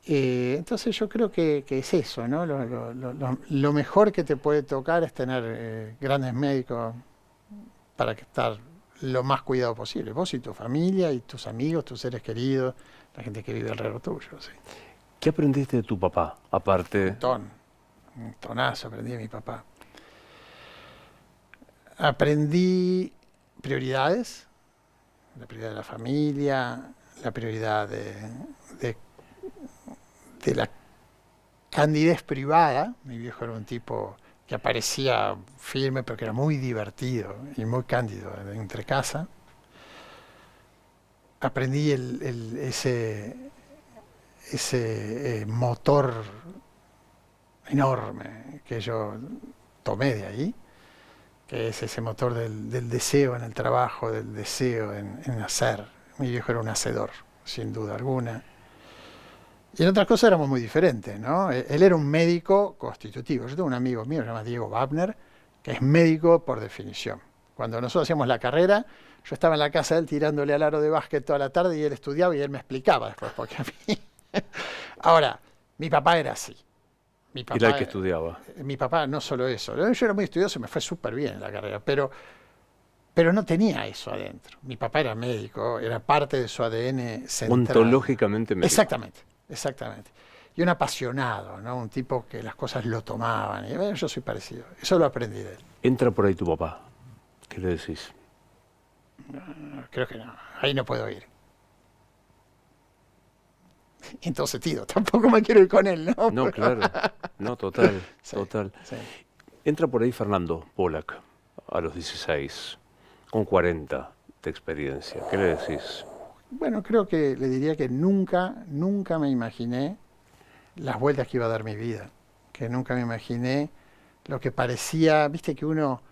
Entonces yo creo que es eso, ¿no? Lo mejor que te puede tocar es tener grandes médicos para estar lo más cuidado posible. Vos y tu familia y tus amigos, tus seres queridos, la gente que vive alrededor tuyo. ¿Sí? ¿Qué aprendiste de tu papá, aparte? Un tonazo aprendí de mi papá. Aprendí prioridades, la prioridad de la familia, la prioridad de la candidez privada. Mi viejo era un tipo que aparecía firme, pero que era muy divertido y muy cándido entre casa. Aprendí ese motor enorme que yo tomé de ahí, que es ese motor del deseo en el trabajo, del deseo en hacer. Mi viejo era un hacedor, sin duda alguna. Y en otras cosas éramos muy diferentes, ¿no? Él era un médico constitutivo. Yo tengo un amigo mío, se llama Diego Wagner, que es médico por definición. Cuando nosotros hacíamos la carrera, yo estaba en la casa de él tirándole al aro de básquet toda la tarde y él estudiaba y él me explicaba después, porque a mí... Ahora, mi papá era así. Mi papá, era el que estudiaba. Mi papá no solo eso. Yo era muy estudioso y me fue súper bien en la carrera, pero no tenía eso adentro. Mi papá era médico, era parte de su ADN central. Ontológicamente médico. Exactamente. y un apasionado, ¿no? Un tipo que las cosas lo tomaban. Y bueno, yo soy parecido. Eso lo aprendí de él. Entra por ahí tu papá. ¿Qué le decís? Creo que no. Ahí no puedo ir. En todo sentido. Tampoco me quiero ir con él, ¿no? No, claro. No, total, Sí, total. sí. Entra por ahí Fernando Pollack a los 16, con 40 de experiencia. ¿Qué le decís? Bueno, creo que le diría que nunca me imaginé las vueltas que iba a dar mi vida. Que nunca me imaginé lo que parecía, viste que uno...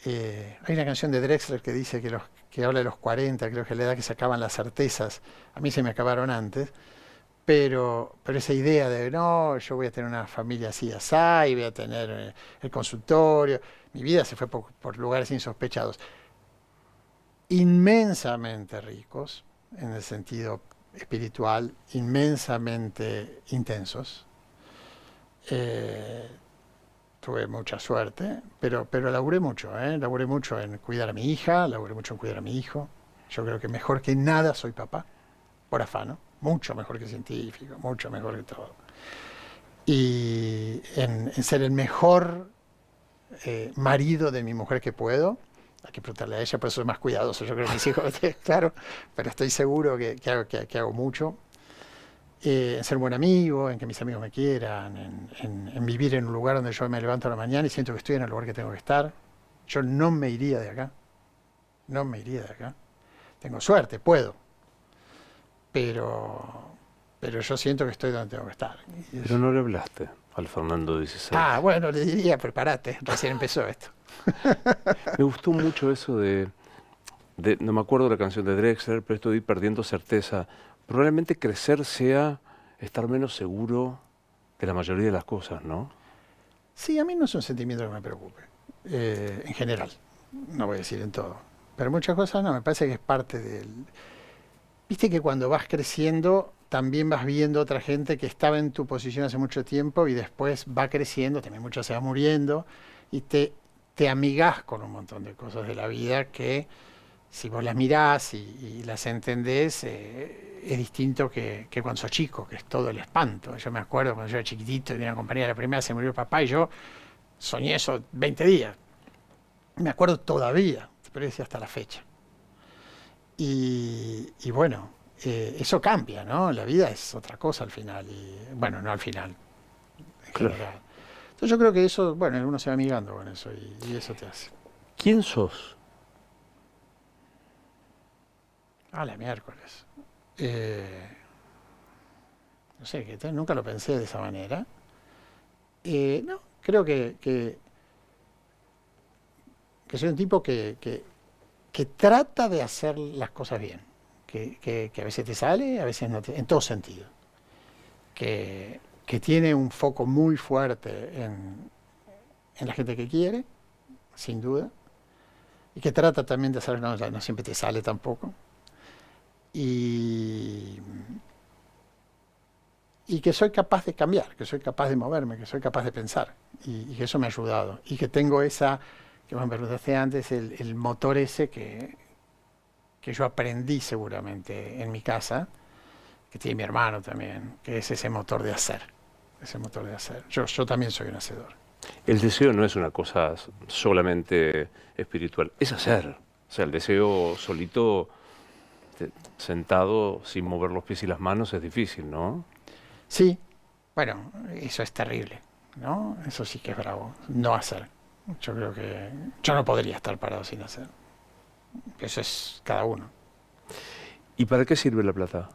hay una canción de Drexler que dice que habla de los 40, creo que es la edad que se acaban las certezas. A mí se me acabaron antes. Pero esa idea de, no, yo voy a tener una familia así, asá, y voy a tener el consultorio. Mi vida se fue por lugares insospechados. Inmensamente ricos, en el sentido espiritual, inmensamente intensos. Tuve mucha suerte, pero laburé mucho, laburé mucho en cuidar a mi hija, laburé mucho en cuidar a mi hijo. Yo creo que mejor que nada soy papá, por afano, mucho mejor que científico, mucho mejor que todo. Y en ser el mejor marido de mi mujer que puedo. Hay que preguntarle a ella, por eso soy más cuidadoso. Yo creo que mis hijos, claro, pero estoy seguro que hago mucho. En ser buen amigo, en que mis amigos me quieran, en vivir en un lugar donde yo me levanto a la mañana y siento que estoy en el lugar que tengo que estar. Yo no me iría de acá. No me iría de acá. Tengo suerte, puedo. Pero yo siento que estoy donde tengo que estar. Pero no le hablaste al Fernando 16. Ah, bueno, le diría, prepárate, recién empezó esto. Me gustó mucho eso no me acuerdo la canción de Drexler, pero estoy perdiendo certeza. Probablemente crecer sea estar menos seguro de la mayoría de las cosas, ¿no? Sí, a mí no es un sentimiento que me preocupe, en general, no voy a decir en todo, pero muchas cosas no, me parece que es parte del... Viste que cuando vas creciendo también vas viendo otra gente que estaba en tu posición hace mucho tiempo y después va creciendo, también mucha se va muriendo y te amigás con un montón de cosas de la vida que si vos las mirás y las entendés, es distinto que cuando sos chico, que es todo el espanto. Yo me acuerdo cuando yo era chiquitito y de una compañía de la primera se murió el papá y yo soñé eso 20 días. Me acuerdo todavía, pero decía hasta la fecha. Y bueno, eso cambia, ¿no? La vida es otra cosa al final. Y, bueno, no al final, en Claro. general. Entonces yo creo que eso, bueno, uno se va amigando con eso y eso te hace. ¿Quién sos? A la miércoles. No sé, nunca lo pensé de esa manera. No, creo que soy un tipo que trata de hacer las cosas bien. Que a veces te sale, a veces no en todo sentido. Que tiene un foco muy fuerte en la gente que quiere, sin duda. Y que trata también de hacer, no siempre te sale tampoco. Y que soy capaz de cambiar, que soy capaz de moverme, que soy capaz de pensar. Y que eso me ha ayudado. Y que tengo esa, que me preguntaste antes, el motor ese que yo aprendí seguramente en mi casa, que tiene mi hermano también, que es ese motor de hacer. Ese motor de hacer. Yo también soy un hacedor. El deseo no es una cosa solamente espiritual, es hacer. O sea, el deseo solito, sentado, sin mover los pies y las manos, es difícil, ¿no? Sí, bueno, eso es terrible, ¿no? Eso sí que es bravo, no hacer. Yo creo que yo no podría estar parado sin hacer. Eso es cada uno. ¿Y para qué sirve la plata?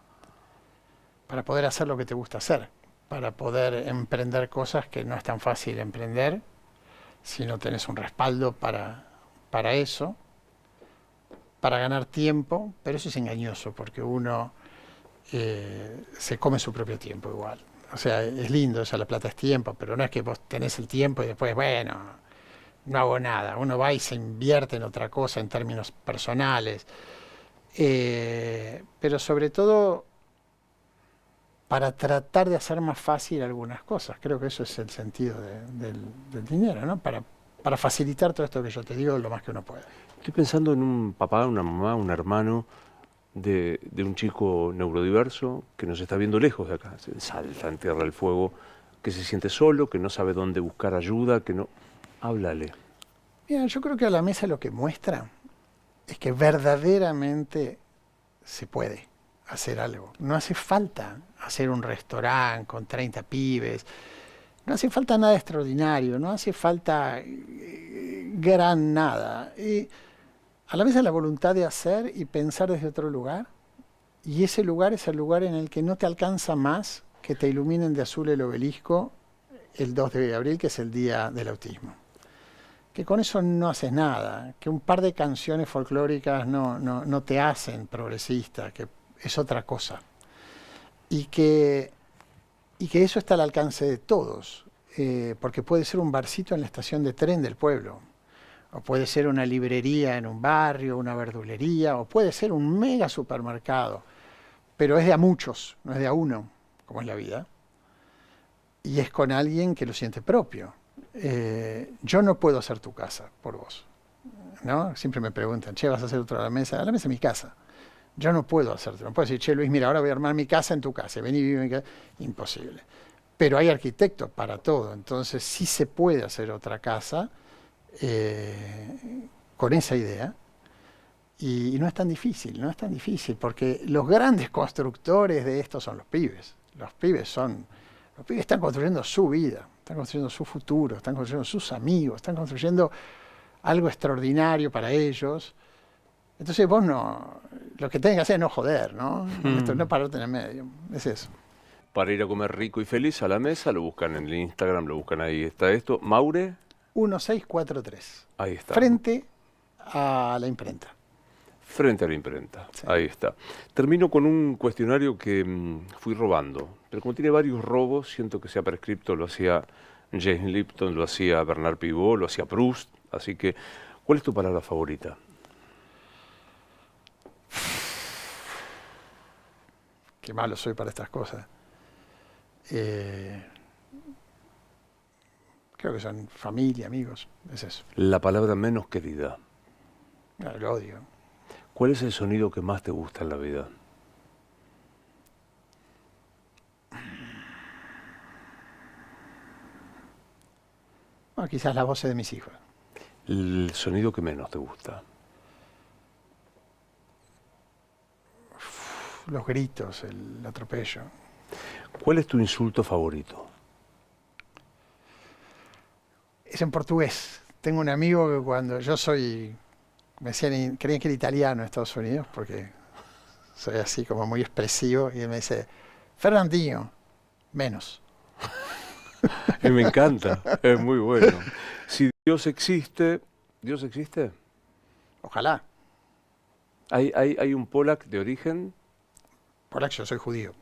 Para poder hacer lo que te gusta hacer, para poder emprender cosas que no es tan fácil emprender si no tenés un respaldo para eso, para ganar tiempo, pero eso es engañoso porque uno se come su propio tiempo igual. O sea, es lindo, o sea, la plata es tiempo, pero no es que vos tenés el tiempo y después, bueno, no hago nada. Uno va y se invierte en otra cosa en términos personales. Pero sobre todo para tratar de hacer más fácil algunas cosas. Creo que eso es el sentido del dinero, ¿no? Para facilitar todo esto que yo te digo lo más que uno pueda. Estoy pensando en un papá, una mamá, un hermano de un chico neurodiverso que nos está viendo lejos de acá, se salta en Tierra del Fuego, que se siente solo, que no sabe dónde buscar ayuda, que no... Háblale. Mira, yo creo que a la mesa lo que muestra es que verdaderamente se puede hacer algo. No hace falta hacer un restaurante con 30 pibes, no hace falta nada extraordinario, no hace falta gran nada. A la mesa la voluntad de hacer y pensar desde otro lugar, y ese lugar es el lugar en el que no te alcanza más que te iluminen de azul el obelisco el 2 de abril, que es el Día del Autismo. Que con eso no haces nada, que un par de canciones folclóricas no te hacen progresista, que es otra cosa. Y que eso está al alcance de todos, porque puede ser un barcito en la estación de tren del pueblo, o puede ser una librería en un barrio, una verdulería, o puede ser un mega supermercado, pero es de a muchos, no es de a uno, como es la vida, y es con alguien que lo siente propio. Yo no puedo hacer tu casa por vos, ¿no? Siempre me preguntan, che, ¿vas a hacer otra mesa? La mesa es mi casa. Yo no puedo hacerte, no puedo decir, che, Luis, mira, ahora voy a armar mi casa en tu casa, vení y vive en mi casa. Imposible. Pero hay arquitectos para todo, entonces sí se puede hacer otra casa con esa idea. Y no es tan difícil, no es tan difícil, porque los grandes constructores de esto son los pibes. Los pibes están construyendo su vida, están construyendo su futuro, están construyendo sus amigos, están construyendo algo extraordinario para ellos. Entonces vos lo que tenés que hacer es no joder, ¿no? No pararte en el medio, es eso. Para ir a comer rico y feliz a la mesa, lo buscan en el Instagram, lo buscan ahí, está esto. Maure. 1643. Ahí está. Frente a la imprenta. Frente a la imprenta, Sí. Ahí está. Termino con un cuestionario que fui robando, pero como tiene varios robos, siento que se ha prescripto, lo hacía James Lipton, lo hacía Bernard Pivot, lo hacía Proust, así que, ¿cuál es tu palabra favorita? Qué malo soy para estas cosas. Creo que son familia, amigos, es eso. La palabra menos querida. Lo odio. ¿Cuál es el sonido que más te gusta en la vida? Bueno, quizás las voces de mis hijos. El sonido que menos te gusta. Los gritos, el atropello. ¿Cuál es tu insulto favorito? Es en portugués. Tengo un amigo que cuando yo me decían, creían que era italiano en Estados Unidos, porque soy así como muy expresivo, y él me dice, Fernandinho, menos. Me encanta, es muy bueno. Si Dios existe, ¿Dios existe? Ojalá. ¿Hay un Polak de origen? Polak, yo soy judío.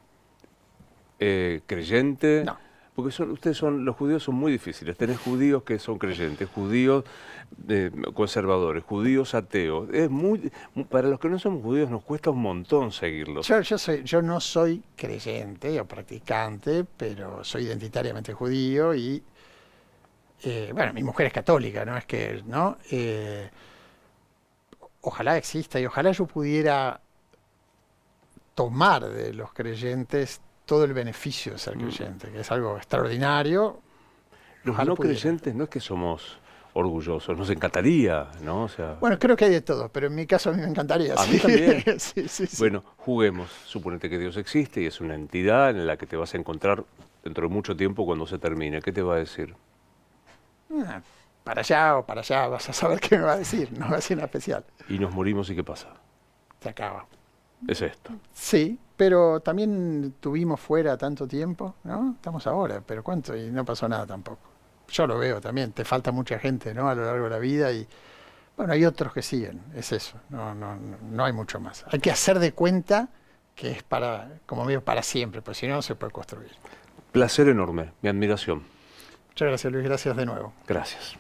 ¿Creyente? No. Porque los judíos son muy difíciles. Tenés judíos que son creyentes, judíos conservadores, judíos ateos. Para los que no somos judíos nos cuesta un montón seguirlos. Yo no soy creyente o practicante, pero soy identitariamente judío y, bueno, mi mujer es católica, ¿no? Es que, ¿no? Ojalá exista y ojalá yo pudiera tomar de los creyentes todo el beneficio de ser creyente, que es algo extraordinario. Los no creyentes no es que somos orgullosos, nos encantaría, ¿no? O sea, bueno, creo que hay de todo, pero en mi caso a mí me encantaría. A mí también. Sí. Bueno, juguemos. Suponete que Dios existe y es una entidad en la que te vas a encontrar dentro de mucho tiempo cuando se termine. ¿Qué te va a decir? Para allá o para allá, vas a saber qué me va a decir, no va a decir nada especial. Y nos morimos y ¿qué pasa? Se acaba. Es esto. Sí, pero también tuvimos fuera tanto tiempo, ¿no? Estamos ahora, pero ¿cuánto? Y no pasó nada tampoco. Yo lo veo también, te falta mucha gente, ¿no? A lo largo de la vida y, bueno, hay otros que siguen, es eso, no hay mucho más. Hay que hacer de cuenta que es como digo, para siempre, pues si no, no se puede construir. Placer enorme, mi admiración. Muchas gracias, Luis, gracias de nuevo. Gracias.